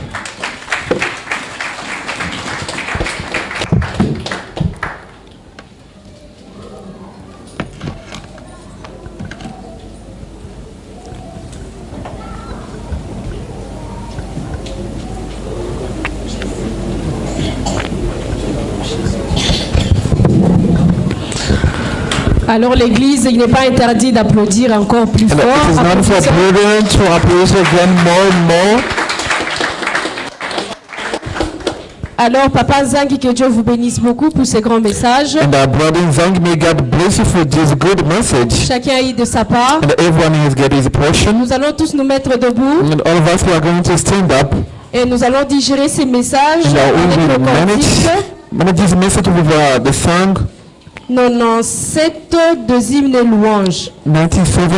Alors l'église, il n'est pas interdit d'applaudir encore plus fort. It is not forbidden to applaud again more and more. Alors Papa Nzangi, que Dieu vous bénisse beaucoup pour ce grand message. And our brother Nzangi, may God bless you for this good message. Chacun a eu de sa part. And everyone has got his portion. Nous allons tous nous mettre debout. And all of us we are going to stand up. Et nous allons digérer ces messages and avec le cantique. manage this message with the song. 97 de hymnes et louanges. 97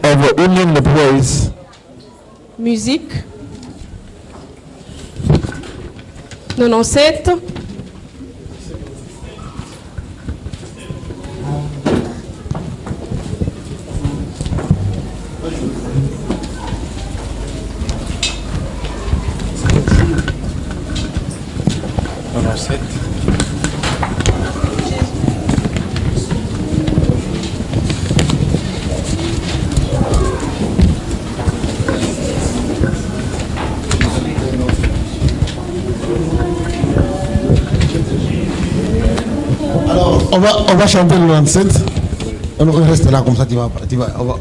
of hymn and praise. Musique. 97. On va chanter le 97. On reste là comme ça, tu vas. On va.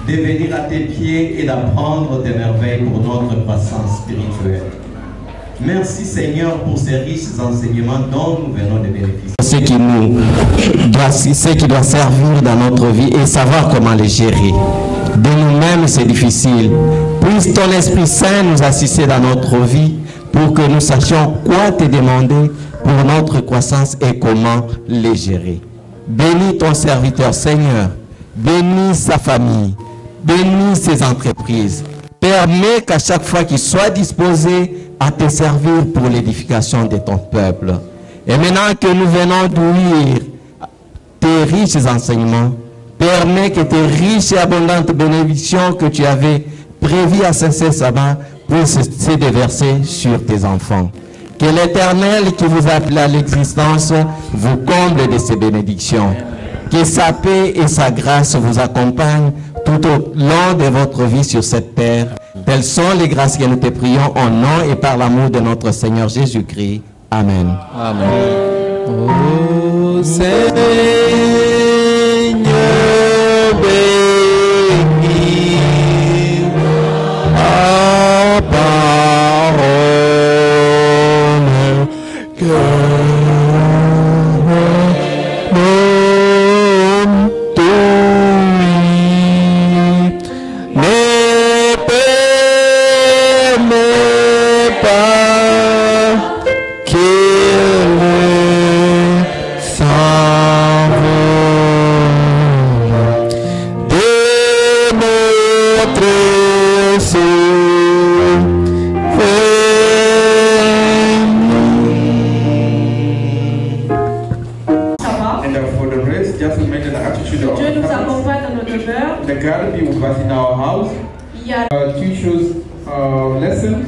de venir à tes pieds et d'apprendre tes merveilles pour notre croissance spirituelle. Merci Seigneur pour ces riches enseignements dont nous venons de bénéficier. Ce qui doit servir dans notre vie et savoir comment les gérer. De nous-mêmes, c'est difficile. Puisse ton Esprit Saint nous assister dans notre vie pour que nous sachions quoi te demander pour notre croissance et comment les gérer. Bénis ton serviteur, Seigneur. Bénis sa famille. Bénis ses entreprises. Permets qu'à chaque fois qu'il soit disposé à te servir pour l'édification de ton peuple. Et maintenant que nous venons d'ouïr tes riches enseignements, permets que tes riches et abondantes bénédictions que tu avais prévues à Saint-Sabbat puissent se déverser sur tes enfants. Que l'Éternel qui vous appelle à l'existence vous comble de ces bénédictions. Que sa paix et sa grâce vous accompagnent tout au long de votre vie sur cette terre. Telles sont les grâces que nous te prions au nom et par l'amour de notre Seigneur Jésus-Christ. Amen. Amen. Oh Seigneur, bénis ta parole que in our house. Teach us lesson.